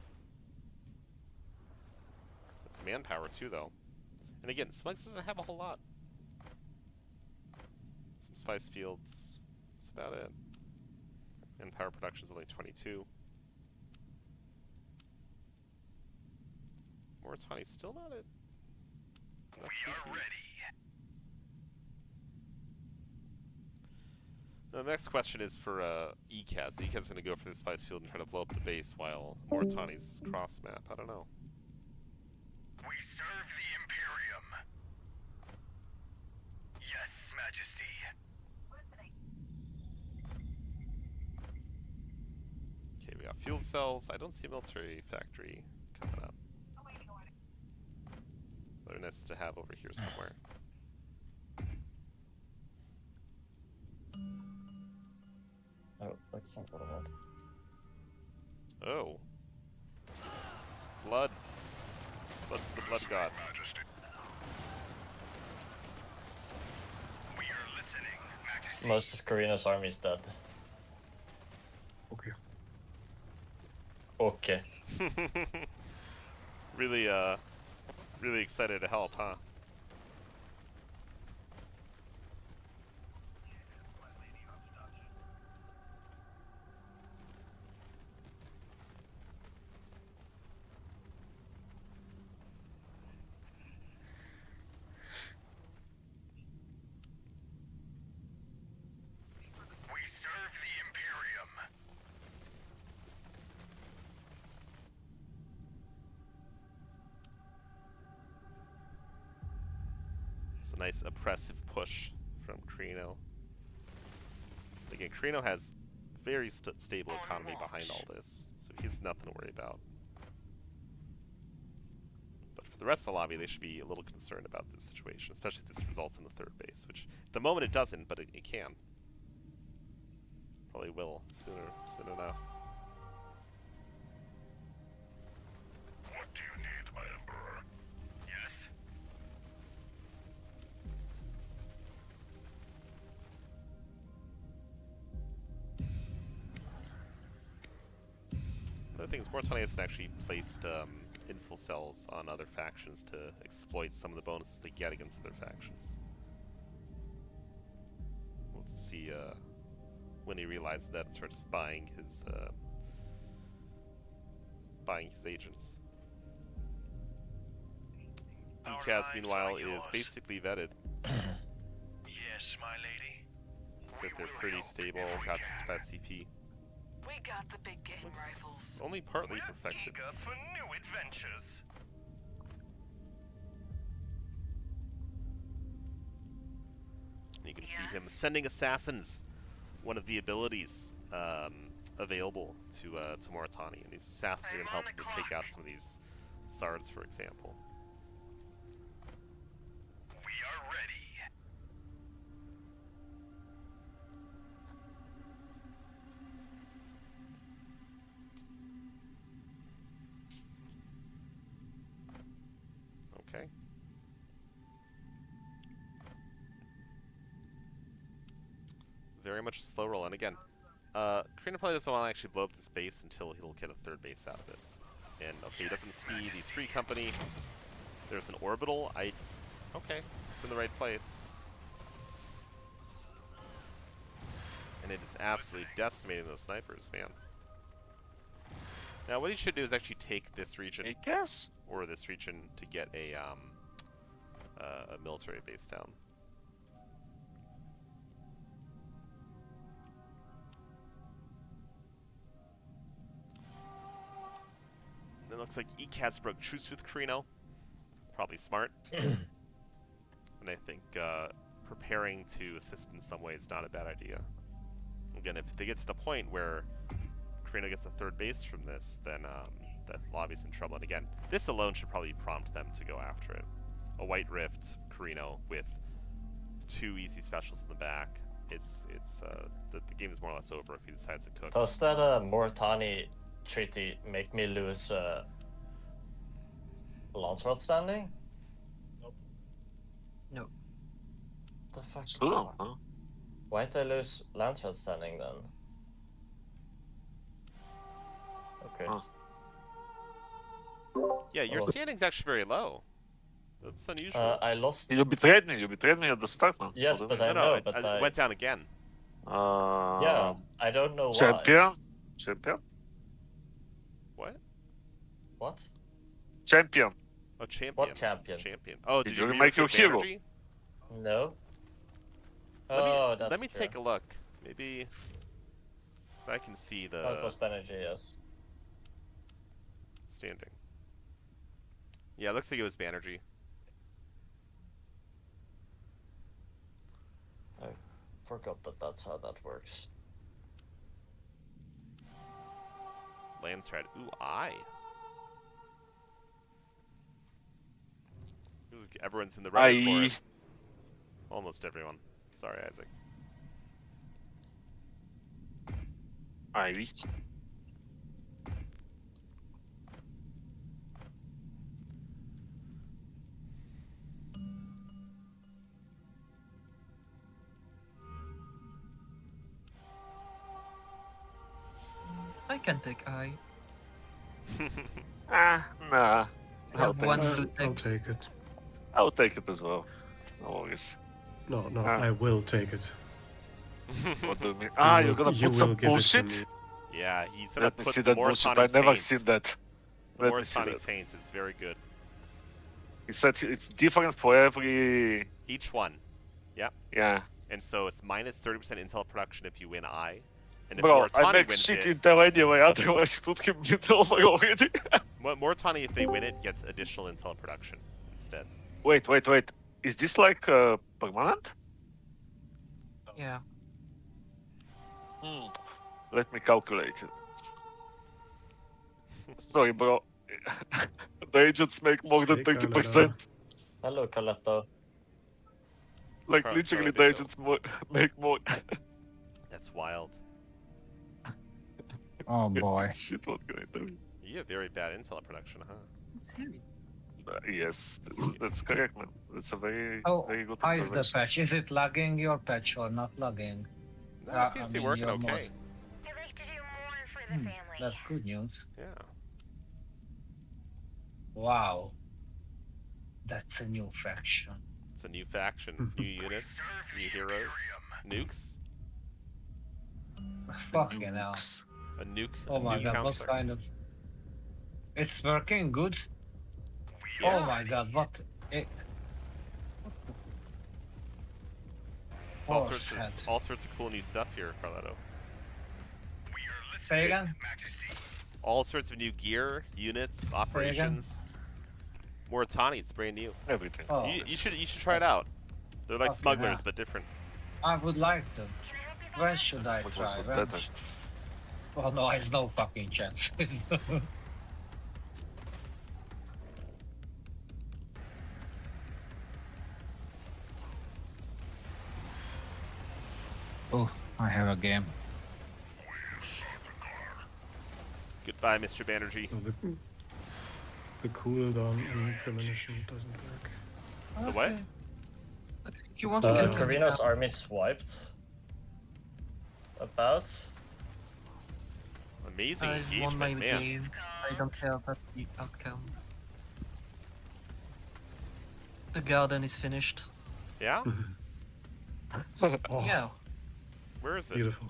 That's manpower too, though. And again, Smugs doesn't have a whole lot. Some spice fields. That's about it. And power production is only 22. Moritani's still not it.
We are ready.
Now, the next question is for Ekaz. Ekaz is going to go for the spice field and try to blow up the base while Moritani's cross map. I don't know.
We serve the Imperium. Yes, Majesty.
Okay, we got fuel cells. I don't see a military factory coming up. They're nice to have over here somewhere.
Oh, like some little bit.
Oh. Blood. What's the blood god?
Majesty. We are listening, Majesty.
Most of Karina's army is dead.
Okay.
Okay.
Really, really excited to help, huh?
We serve the Imperium.
It's a nice oppressive push from Carino. Again, Carino has very stable economy behind all this, so he's nothing to worry about. But for the rest of the lobby, they should be a little concerned about this situation, especially if this results in the third base, which at the moment it doesn't, but it can. Probably will soon enough.
What do you need, my Emperor? Yes?
Another thing is, Moritani hasn't actually placed infil cells on other factions to exploit some of the bonuses they get against other factions. We'll see when he realizes that and starts buying his agents.
Our
Kaz,
lives
meanwhile,
are
is
yours.
basically vetted.
Yes, my lady.
Said they're
will
pretty
help
stable,
if we
got
can.
65 CP.
We got the big game rifles.
Looks only partly
We're
perfected.
eager for new adventures.
You can see him sending assassins, one of the abilities available to Moritani, and these assassins are going to help him to take out some of these Sards, for example.
We are ready.
Okay. Very much a slow roll, and again, Karina probably doesn't want to actually blow up this base until he'll get a third base out of it. And okay, he doesn't see these free company. There's an orbital. Okay, it's in the right place. And it is absolutely decimating those snipers, man. Now, what he should do is actually take this region
I guess.
or this region to get a military base down. It looks like ECAT's broke truce with Carino. Probably smart. And I think preparing to assist in some way is not a bad idea. Again, if they get to the point where Carino gets a third base from this, then that lobby's in trouble. And again, this alone should probably prompt them to go after it. A White Rift Carino with 2 easy specials in the back. The game is more or less over if he decides to cook.
Does that Moritani treaty make me lose Lancelot standing?
No.
The fuck?
Still, huh?
Why'd I lose Lancelot standing then? Okay.
Huh.
Yeah, your
Oh.
standing's actually very low. That's unusual.
I lost.
You betrayed me. You betrayed me at the start, man.
Yes,
What
but
do you
I
no,
know,
it,
but
it went down again.
mean?
Yeah, I don't know why.
Champion. Champion.
What?
What?
Champion.
Oh, champion.
What champion?
Champion. Oh,
Did
did
you
you
make your
re-equip
hero?
Banerjee?
No.
Let me,
Oh, that's
let me
true.
take a look. Maybe if I can see the
Oh, it was Banerjee, yes.
standing. Yeah, it looks like it was Banerjee.
I forgot that that's how that works.
Landstrat. Ooh, I. Everyone's in the running for it. Almost everyone. Sorry, Isaac.
Ivy.
I can take I.
Nah.
I have one
I'll,
blue
I'll
tech.
take it.
I'll take it as well. No worries.
No,
Ah.
I will take it.
What do you mean?
You
You're
will-
gonna
you
put some
will give it to
bullshit?
me.
Yeah, he's gonna
Let me
put
see
the
that bullshit.
Moritani
I've never
taint.
seen that.
The
Let me see
Moritani
that.
taint is very good.
He said it's different for every.
Each one. Yep.
Yeah.
And so it's minus 30% intel production if you win I. And if
Bro, I
Moritani
make
wins
shit
it,
intel anyway, otherwise it would have been over already.
Moritani, if they win it, gets additional intel production instead.
Wait. Is this like permanent?
Yeah.
Let me calculate it. Sorry, bro. The agents make more than
Hey,
20%.
Hello, Coletto.
Like,
Carl-
literally,
Carl
the
Ditto.
agents make more.
That's wild.
Oh boy.
Shit, what can I do?
You have very bad intel production, huh?
It's heavy.
Yes, that's correct, man. That's a very,
Oh,
very good
how is the
observation.
patch? Is it lagging your patch or not lagging?
No,
I
it seems to be
mean,
working
your
okay.
mod.
I like to do more for the family.
That's good news.
Yeah.
Wow. That's a new faction.
It's a new faction, new units, new heroes, nukes,
Fucking hell.
Nukes.
a nuke,
Oh
a
my
nuke
god, what
counselor.
kind of... It's working good?
Yeah.
Oh my god, what... It...
It's all
Oh,
sorts
shit.
of cool new stuff here, Carletto.
Say again?
All sorts of new gear, units, operations. Moritani, it's brand new.
Everything.
Oh,
You should try it out. They're like
Fucking
smugglers,
hell.
but different.
I would like to. When should I
Smugglers
try?
was
When
better.
Oh no, there's no fucking chance. Oh, I have a game.
Goodbye, Mr. Banerjee.
So the cooldown and premonition doesn't work.
The what?
Okay, if you want, we can kill it
Karina's
now.
army swiped. About.
Amazing
I've won my
engagement, man.
game. I don't care about the outcome. The garden is finished.
Yeah?
Oh,
Yeah.
Where is it?
beautiful.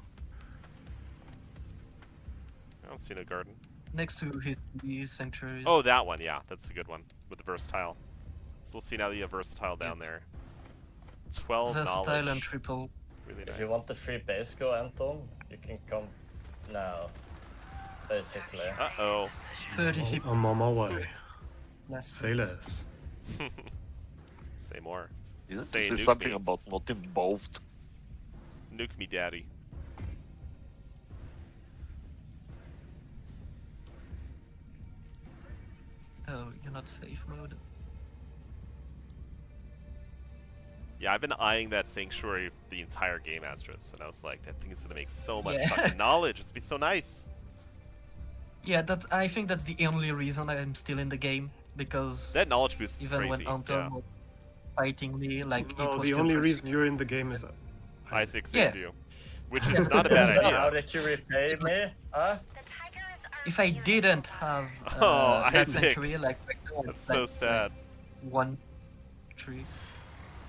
I don't see no garden.
Next to his sanctuary.
Oh, that one, yeah. That's a good one. With the versatile. So we'll see now that you have versatile down there. 12
versatile
knowledge.
and triple.
Really
If
nice.
you want the free base go, Anton, you can come now. Basically.
Uh-oh.
36
I'm on my way.
less.
Say less.
Say more.
Isn't
Say
this
nuke
something
me.
about not involved?
Nuke me, daddy.
Oh, you're not safe mode.
Yeah, I've been eyeing that sanctuary the entire game, Astros, and I was like, that thing is gonna make so much
Yeah.
fucking knowledge. It's gonna be so nice.
Yeah, I think that's the only reason I'm still in the game, because
That knowledge boost is
even
crazy.
when Anton was fighting me, like
No,
it was
the
still
only
crazy.
reason you're in the game is
Isaac
Yeah.
saved you, which is not a bad
So
idea.
how did you repay me? Huh?
The tigers are
If I didn't have
Oh,
that
Isaac.
sanctuary, like right now,
That's
it's
so
like
sad.
one tree.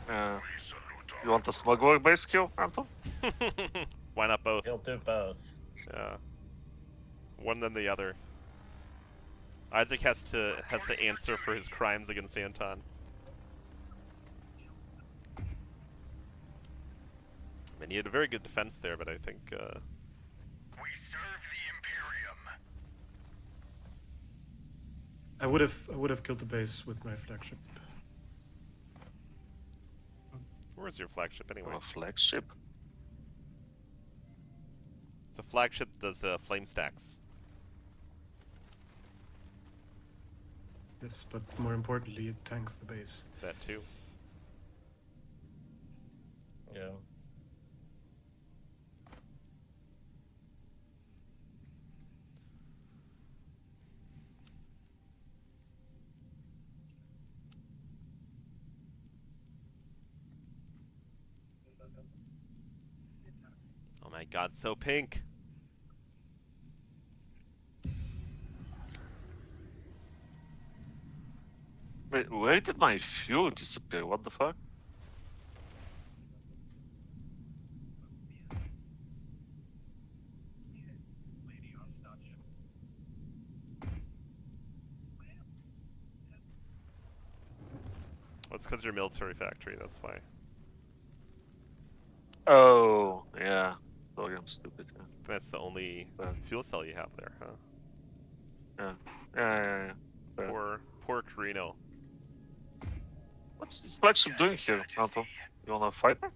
You want a smuggler base kill, Anton?
Why not both?
You'll do both.
Yeah. One than the other. Isaac has to answer for his crimes against Anton. I mean, he had a very good defense there, but I think
We serve the Imperium.
I would have killed the base with my flagship.
where's your flagship anyway?
A flagship?
It's a flagship that does flame stacks.
Yes, but more importantly, it tanks the base.
That too.
Yeah.
Oh my god, so pink.
Wait, where did my fuel disappear? What the fuck?
Well, it's because you're a military factory, that's why.
Oh, yeah. Sorry, I'm stupid. Yeah.
That's the only fuel cell you have there, huh?
Yeah. Yeah. Fair.
Poor Carino.
What's this flagship doing here, Anton? You wanna fight me?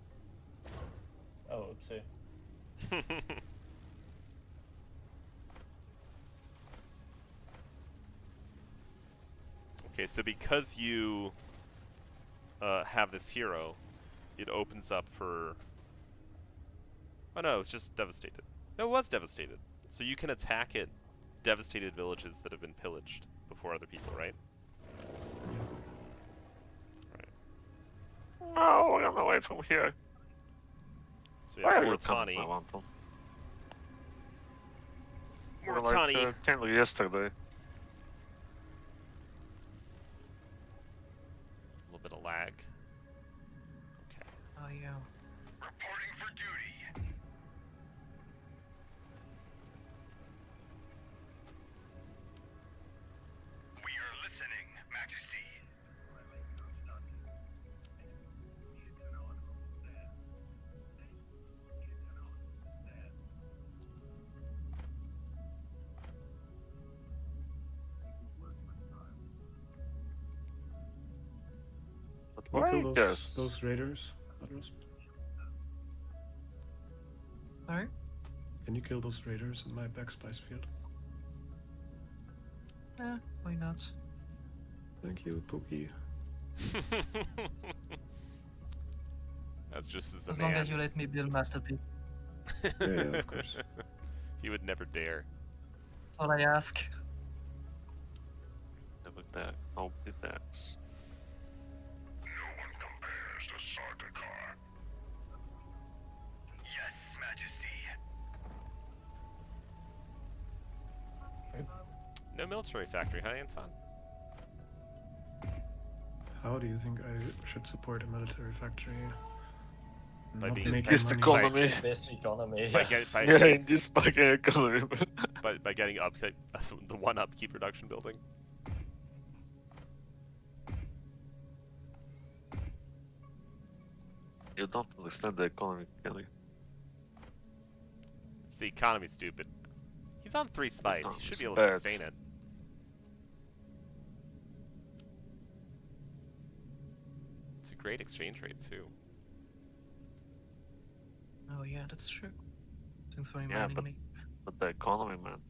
Oh, oopsie.
Okay, so because you have this hero, it opens up for... Oh no, it's just devastated. No, it was devastated. So you can attack it, devastated villages that have been pillaged before other people, right?
No, run away from here.
So
Why
yeah,
are you coming,
Moritani.
Anton?
Moritani.
Like, came yesterday.
A little bit of lag. Okay.
Oh yeah.
Reporting for duty. We are listening, Majesty.
But
Can you
why?
kill
Yes.
those raiders, Adros?
Sorry?
Can you kill those raiders in my backspice field?
Yeah, why not?
Thank you, Pookie.
That's just as a
As
man.
long as you let me build masterpiece.
Yeah, of course.
He would never dare.
That's all I ask.
Never back. I'll be back.
No one compares to Sardaukar. Yes, Majesty.
No military factory, huh, Anton?
How do you think I should support a military factory?
By
Not
being-
making
This
money.
economy.
This economy.
By,
Yes.
get,
Yeah, in this fucking economy.
by getting upkeep, the one upkeep production building.
You don't understand the economy, can you?
It's the economy, stupid. He's on 3 spice.
No,
He should
it's
be able
bad.
to sustain it. It's a great exchange rate too.
Oh yeah, that's true. Thanks for
Yeah,
reminding
but-
me.
But the economy, man.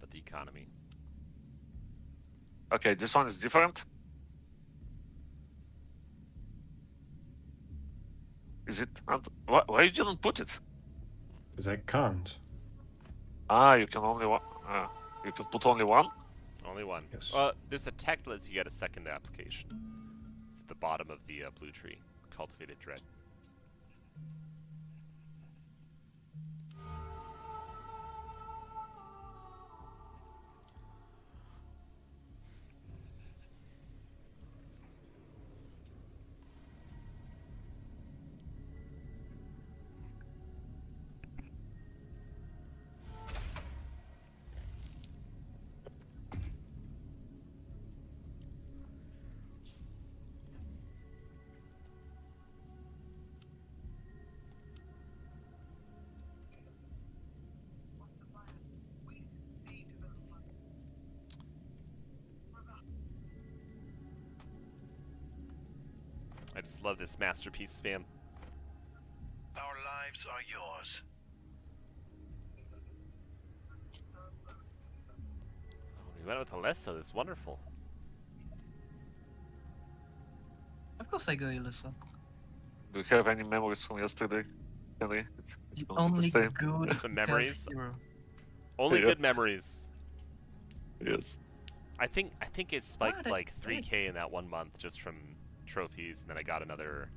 But the economy.
Okay, this one is different. Is it? Why you didn't put it?
Because I can't.
Ah, you can only one. You can put only one.
Only one.
Yes.
There's a tech that lets you get a second application. It's at the bottom of the blue tree. Cultivated Dread. I just love this masterpiece spam.
Our lives are yours.
Oh, we went with Alessa. That's wonderful.
Of course I go, Alyssa.
Do you have any memories from yesterday? Henry? It's
The
gonna be
only
the same.
good
Some
Cav
memories?
hero.
Only
Yeah.
good memories.
Yes.
I think it spiked
What?
like 3K in that 1 month just from trophies, and then I got another.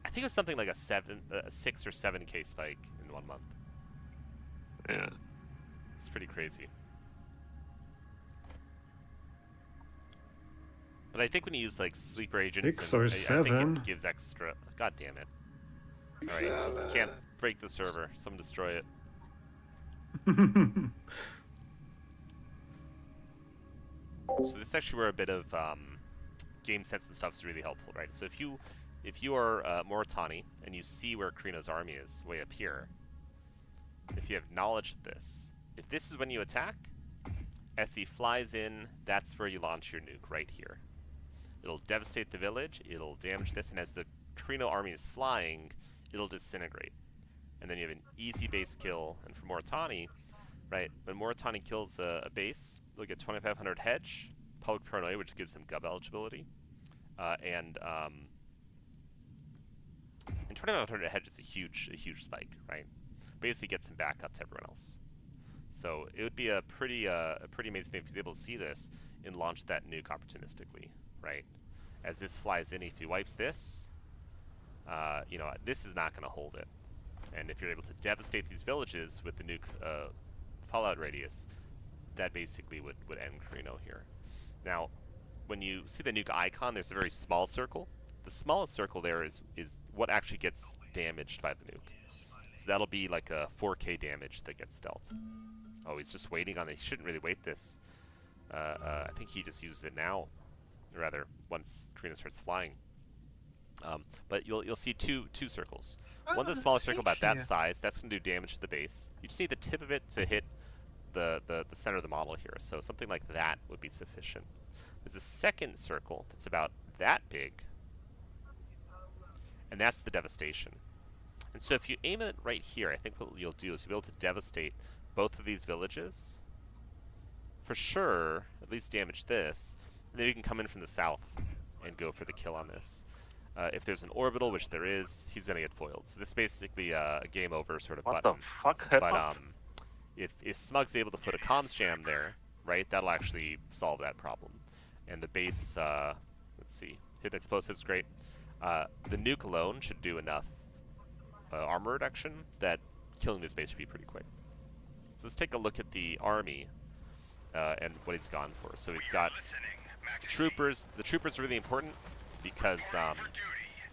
I think it was something like a 6 or 7K spike in 1 month.
Yeah.
It's pretty crazy. But I think when you use like sleeper agents,
6
and
or
I think
7.
it gives extra. God damn it! All right, just can't break the server. Someone destroy it. So this is actually where a bit of game sense and stuff is really helpful, right? So if you are Moritani and you see where Karino's army is way up here, if you have knowledge of this, if this is when you attack, as he flies in, that's where you launch your nuke, right here. It'll devastate the village, it'll damage this, and as the Karino army is flying, it'll disintegrate. And then you have an easy base kill, and for Moritani, right, when Moritani kills a base, they'll get 2500 hedge, public paranoia, which gives them gub eligibility, and 2500 hedge is a huge spike, right? Basically gets him back up to everyone else. So it would be a pretty amazing thing if he's able to see this and launch that nuke opportunistically, right? As this flies in, if he wipes this, you know, this is not going to hold it. And if you're able to devastate these villages with the nuke fallout radius, that basically would end Karino here. Now, when you see the nuke icon, there's a very small circle. The smallest circle there is what actually gets damaged by the nuke. So that'll be like a 4K damage that gets dealt. Oh, he's just waiting on it. He shouldn't really wait this. I think he just uses it now, or rather, once Karino starts flying. But you'll see two circles. One's a smaller circle about that size. That's going to do damage to the base. You just need the tip of it to hit the center of the model here. So something like that would be sufficient. There's a second circle that's about that big, and that's the devastation. And so if you aim it right here, I think what you'll do is you'll be able to devastate both of these villages. For sure, at least damage this. And then you can come in from the south and go for the kill on this. If there's an orbital, which there is, he's going to get foiled. So this is basically a game over sort of
What
button.
the fuck happened?
But if Smug's able to put a comms jam there, right, that'll actually solve that problem. And the base, let's see, hit explosives, great. The nuke alone should do enough armor reduction that killing this base should be pretty quick. So let's take a look at the army and what he's gone for. So he's got troopers. The troopers are really important because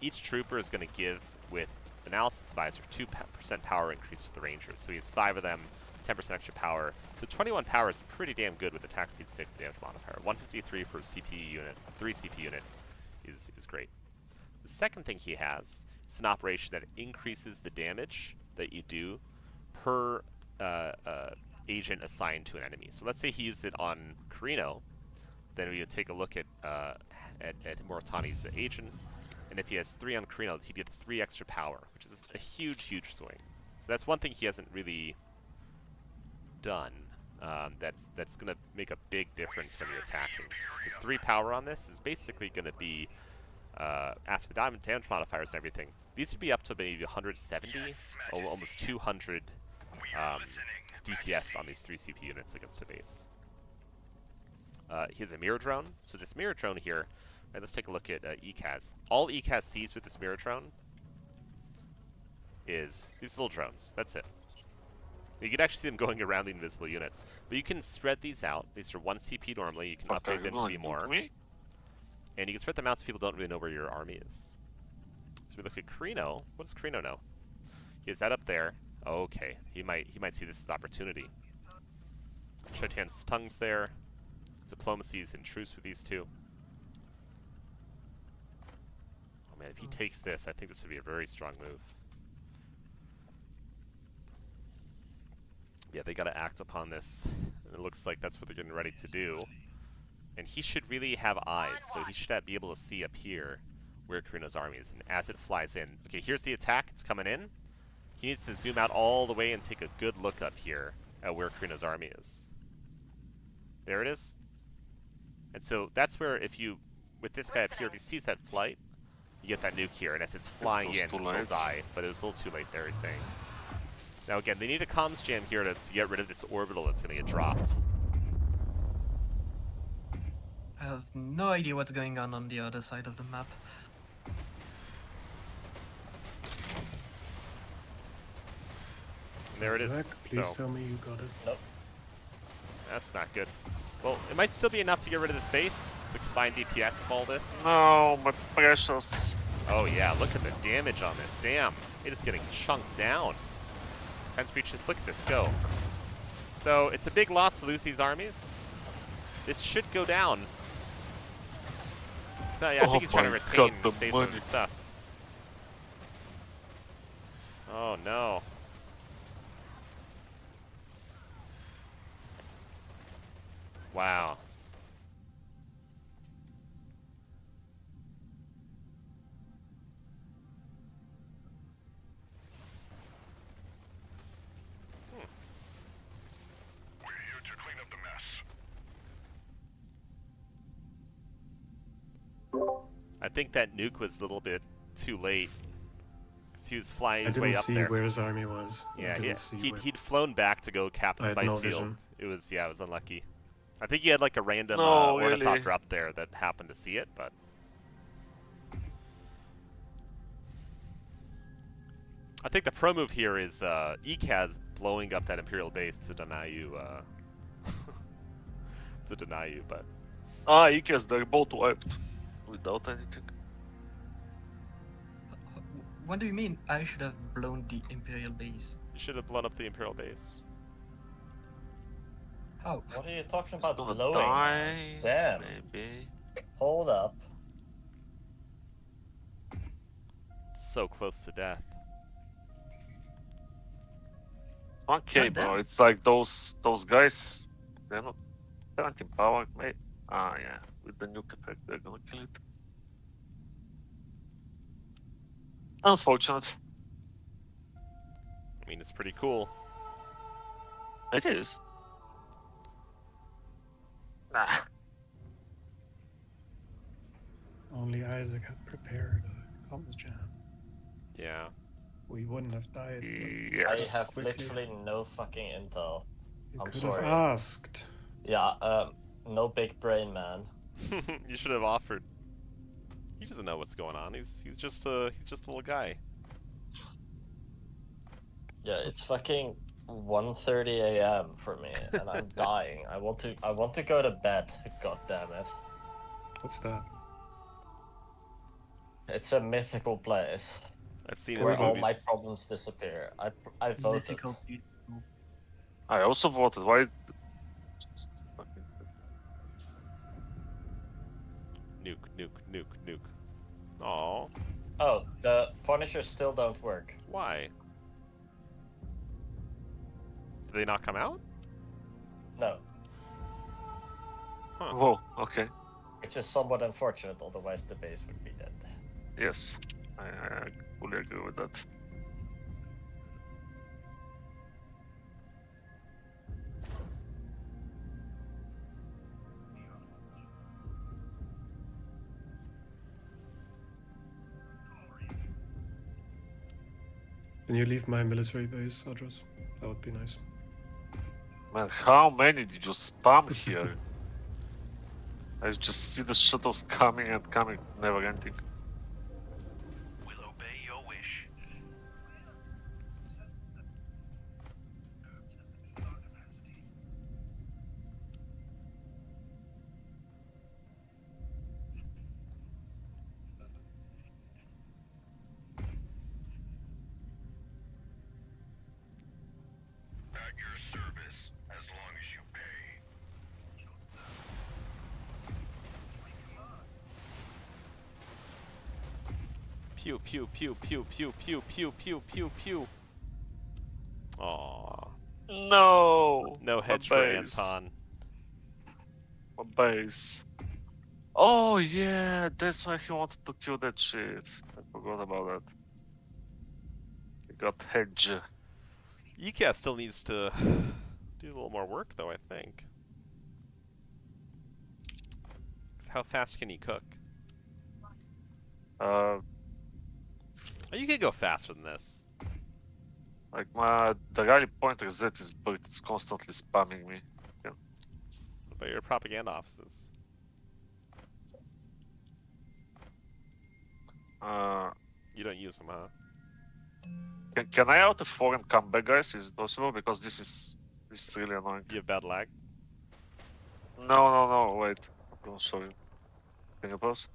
each trooper is going to give, with analysis visor, 2% power increase to the rangers. So he has 5 of them, 10% extra power. So 21 power is pretty damn good with attack speed 6 and damage modifier. 153 for a CP unit, 3 CP unit is great. The second thing he has is an operation that increases the damage that you do per agent assigned to an enemy. So let's say he used it on Karino, then we would take a look at Moritani's agents, and if he has 3 on Karino, he'd get 3 extra power, which is a huge swing. So that's one thing he hasn't really done. That's going to make a big difference when you're attacking. His 3 power on this is basically going to be, after the damage modifiers and everything, these would be up to maybe 170, almost 200 DPS on these 3 CP units against a base. He has a mirror drone. So this mirror drone here, right, let's take a look at ECAS. All ECAS sees with this mirror drone is these little drones. That's it. You can actually see them going around the invisible units. But you can spread these out. These are 1 CP normally. You can upgrade them to be more. And you can spread them out so people don't really know where your army is. So we look at Karino. What does Karino know? He has that up there. Okay, he might see this as an opportunity. Shotan's tongue's there. Diplomacy is in truce with these two. Oh man, if he takes this, I think this would be a very strong move. Yeah, they gotta act upon this. And it looks like that's what they're getting ready to do. And he should really have eyes, so he should be able to see up here where Karino's army is. And as it flies in, okay, here's the attack, it's coming in. He needs to zoom out all the way and take a good look up here at where Karino's army is. There it is. And so that's where, if you, with this guy up here, if he sees that flight, you get that nuke here, and as it's flying in, he'll die. But it was a little too late there, he's saying. Now again, they need a comms jam here to get rid of this orbital that's going to get dropped.
I have no idea what's going on the other side of the map.
And there it is.
Zach, please
so,
tell me you got it.
Nope.
That's not good. Well, it might still be enough to get rid of this base. The combined DPS of all this.
No, my precious.
Oh yeah, look at the damage on this. Damn, it is getting chunked down. Defense breaches, look at this go. So it's a big loss to lose these armies. This should go down. It's not, yeah, I think he's trying to retain and save some of his stuff. Oh no. Wow.
We're here to clean up the mess.
I think that nuke was a little bit too late. 'Cause he was flying
I
his way
didn't
up
see
there.
where his army was.
Yeah,
I didn't see where.
he'd flown back to go cap the
I had
spice
no
field.
vision.
It was, yeah, it was unlucky. I think he had like a random
No,
ornithopter
really.
up there that happened to see it, but I think the pro move here is ECAS blowing up that Imperial base to deny you, but
Ah, Ikes, they're both wiped. Without anything.
What do you mean I should have blown the Imperial base?
you should have blown up the Imperial base.
How?
What are you talking
It's
about
gonna
blowing?
die.
Damn.
Maybe.
Hold up.
So close to death.
It's 1K,
not
bro.
them.
It's like those guys. They're not 17 power, mate. Ah, yeah. With the nuke effect, they're gonna kill it. Unfortunate.
I mean, it's pretty cool.
It is. Nah.
Only Isaac had prepared a comms jam.
Yeah.
We wouldn't have died.
Yes.
I have
quickly.
literally no fucking intel.
You
I'm
could
sorry.
have asked.
Yeah, no big brain, man.
You should have offered. He doesn't know what's going on. He's just a little guy.
Yeah, it's fucking 1:30 a.m. for me, and I'm dying. I want to go to bed. God damn it!
What's that?
It's a mythical place
I've seen it
where
in
all
movies.
my problems disappear. I voted.
Mythical people.
I also voted. Why? Just fucking-
Nuke. Oh,
Oh, the Punishers still don't work.
why? Did they not come out?
No,
Huh.
Whoa. Okay.
which is somewhat unfortunate. Otherwise, the base would be dead.
Yes. I fully agree with that.
Can you leave my military base, Adros? That would be nice.
Man, how many did you spam here? I just see the shuttles coming and coming, never ending.
We'll obey your wish. At your service, as long as you pay.
Pew pew pew pew pew pew pew pew pew pew. Aw.
No!
No
My
hedge for
base.
Anton.
My base. Oh yeah, that's why he wanted to kill that shit. I forgot about that. He got hedge.
ECAS still needs to do a little more work, though, I think. 'Cause how fast can he cook?
Uh,
Oh, you could go faster than this.
like the rally point reset is bugged. It's constantly spamming me.
What about your propaganda offices? You don't use them, huh?
Can I out the 4 and come back, guys? Is it possible? Because this is really annoying.
You have bad lag?
No, wait. I'm gonna show you. Can you pause?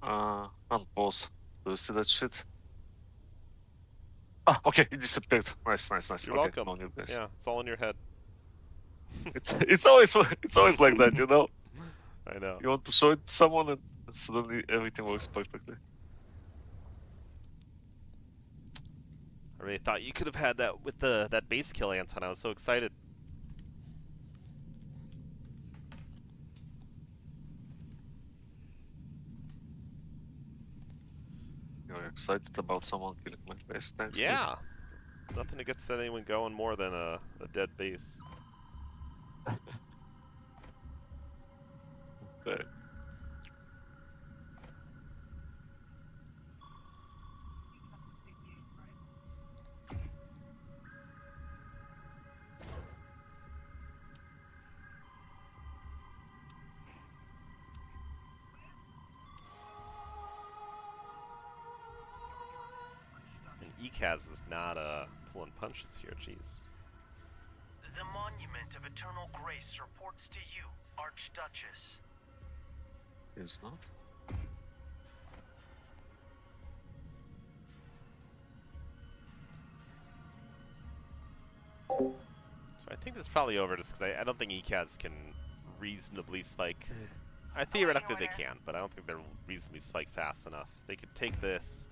Unpause. Do you see that shit? Ah, okay, it disappeared. Nice.
You're
Okay,
welcome.
no need, guys.
Yeah, it's all in your head.
It's always like that, you know.
I know.
You want to show it to someone, and suddenly everything works perfectly.
I really thought you could have had that with that base kill, Anton. I was so excited.
You're excited about someone killing my base. Thanks. dude.
Yeah. Nothing to get anyone going more than a dead base.
Okay.
And ECAS is not pulling punches here, jeez.
The Monument of Eternal Grace reports to you, Archduchess.
It's not.
So I think this is probably over just because I don't think ECAS can reasonably spike. Theoretically they can, but I don't think they're reasonably spike fast enough. They could take this,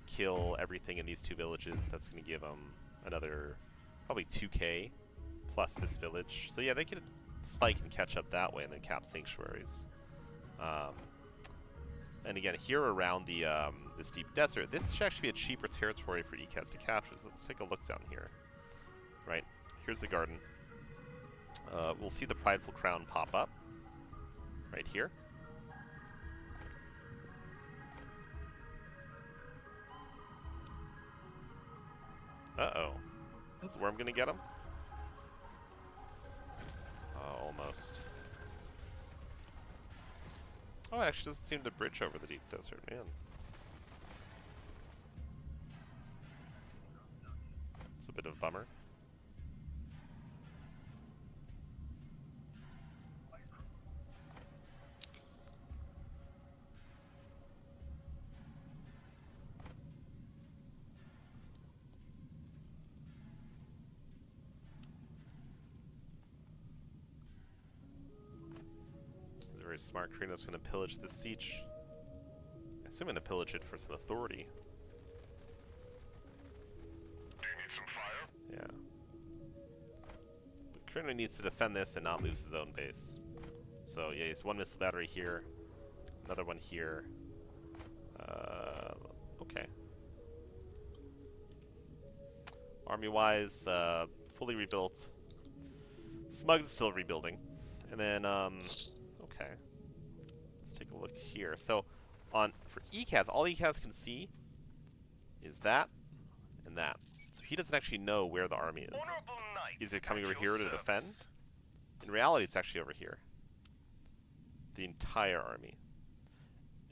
kill everything in these two villages. That's going to give them another probably 2k plus this village. So yeah, they could spike and catch up that way and then cap sanctuaries. And again, here around the this deep desert, this should actually be a cheaper territory for ECAS to capture. So let's take a look down here. Right, here's the garden. We'll see the Prideful Crown pop up right here. Uh-oh. Is Worm gonna get him? Oh, almost. Oh, it actually doesn't seem to bridge over the deep desert, man. It's a bit of a bummer. Very smart. Krino's going to pillage this siege. I assume I'm going to pillage it for some authority.
Do you need some fire?
Yeah. But Krino needs to defend this and not lose his own base. So yeah, he's one missile battery here, another one here. Okay. Army-wise, fully rebuilt. Smug's still rebuilding, and then okay. Let's take a look here. So, for ECAS, all ECAS can see is that and that. So he doesn't actually know where the army is. Is it coming over here to defend? In reality, it's actually over here. The entire army.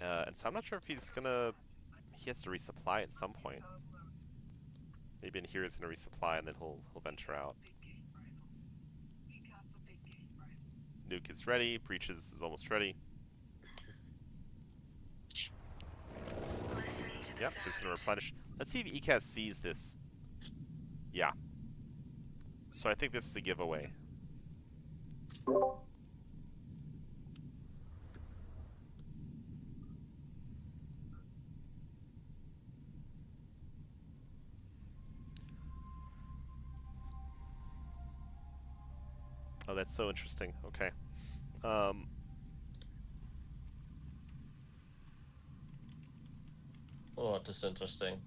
And so I'm not sure if he's gonna... He has to resupply at some point. Maybe in here he's gonna resupply and then he'll venture out. Nuke is ready. Breaches is almost ready. Yep, so he's gonna replenish. Let's see if ECAS sees this. Yeah. So I think this is a giveaway. Oh, that's so interesting. Okay.
Oh, that is interesting.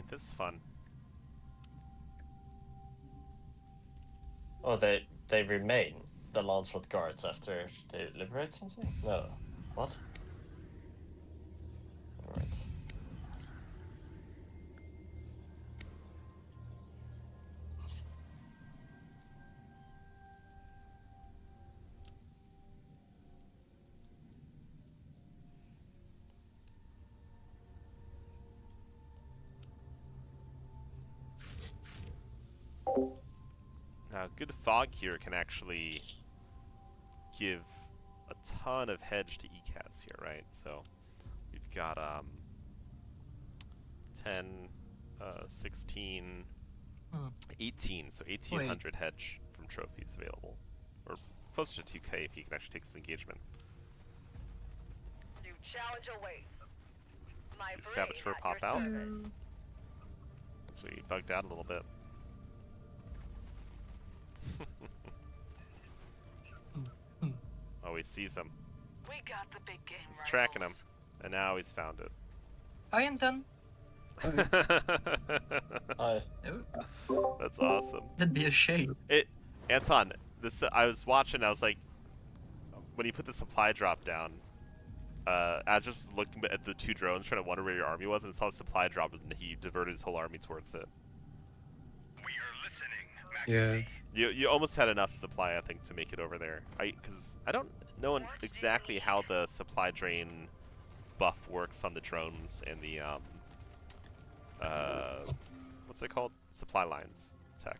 Wait, this is fun.
Oh, they remain the Lancelot guards after they liberate something? No. What? Alright.
Now, good fog here can actually give a ton of hedge to ECAS here, right? So we've got 10, 16, 18, so 1800 hedge from trophies available. Or close to 2k if you can actually take this engagement.
New challenge awaits. My
Do Saboteur
brain at
pop
your
out?
service.
So he bugged out a little bit. Oh, he sees him.
We got the big game.
He's tracking him. And now he's found it.
I am done.
Hi.
That's awesome.
That'd be a shame.
Anton, this I was watching. I was like, when you put the supply drop down, I was just looking at the two drones, trying to wonder where your army was, and saw the supply drop, and he diverted his whole army towards it.
We are listening,
Yeah.
You almost had enough supply, I think, to make it over there. Because I don't know exactly how the supply drain buff works on the drones and the what's it called? Supply lines tech.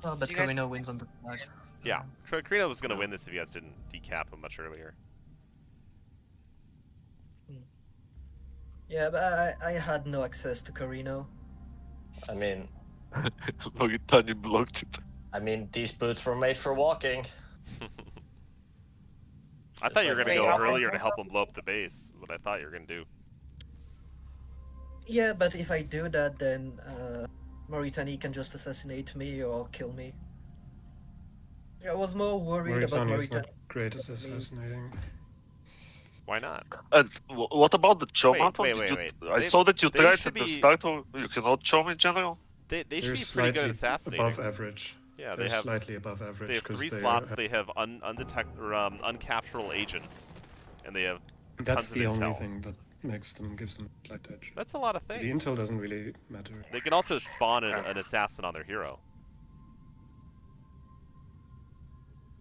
Well, but Carino wins on the flags.
Yeah, Carino was gonna win this if you guys didn't decap him much earlier.
Yeah, but I had no access to Carino.
I mean,
Moritani blocked it.
I mean, these boots were made for walking.
I thought you were gonna
Wait,
go
how-
earlier to help him blow up the base. What I thought you were gonna do.
Yeah, but if I do that, then Moritani can just assassinate me or kill me. I was more worried about
Moritani is not
Moritani.
great at assassinating.
Why not?
And what about the chom
Wait,
Anton?
wait,
Did
wait,
you-
wait.
I
They-
saw that you
they
tried
should
at the
be-
start, or you cannot chom in general?
They should
They're
be pretty good
slightly
at assassinating.
above average.
Yeah,
They're
they have
slightly above average.
They have
'cause
3
they
slots.
are-
They have uncapturable agents, and they have
That's
tons
the
of
only
intel.
thing that gives them slight edge.
That's a lot of things.
The intel doesn't really matter.
They can also spawn an assassin on their hero.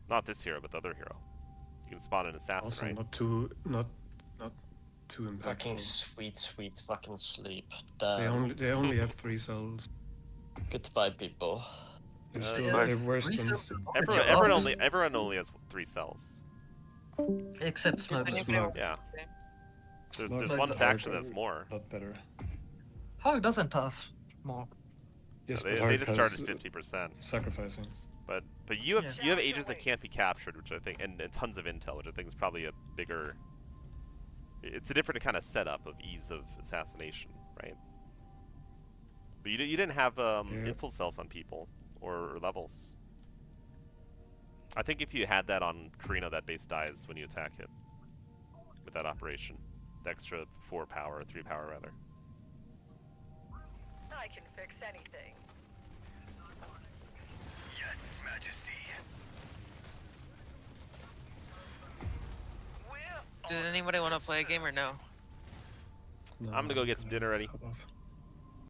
Not this hero, but the other hero. You can spawn an assassin,
Also,
right?
not too
Fucking
impactful.
sweet fucking sleep.
They
Damn.
only have 3 cells.
Goodbye, people.
They're
Uh,
still
yeah,
they're worse
three
than
cells.
Everyone only has 3 cells.
Except Smugglers.
Smug.
Yeah. There's
Smug
one
are
faction that's more.
a lot better.
How doesn't have more?
Yes,
They
but Hark
just
has
started 50%.
sacrificing.
But you have
Yeah.
you have agents that can't be captured, which I think, and tons of intel, which I think is probably a bigger. It's a different kind of setup of ease of assassination, right? But you didn't have infil cells on people or levels. I think if you had that on Carino, that base dies when you attack it with that operation. The extra 4 power, or 3 power rather.
I can fix anything.
Yes, Majesty.
We're
Did anybody want to play a game or no?
No,
I'm gonna go get some dinner ready.
hop off.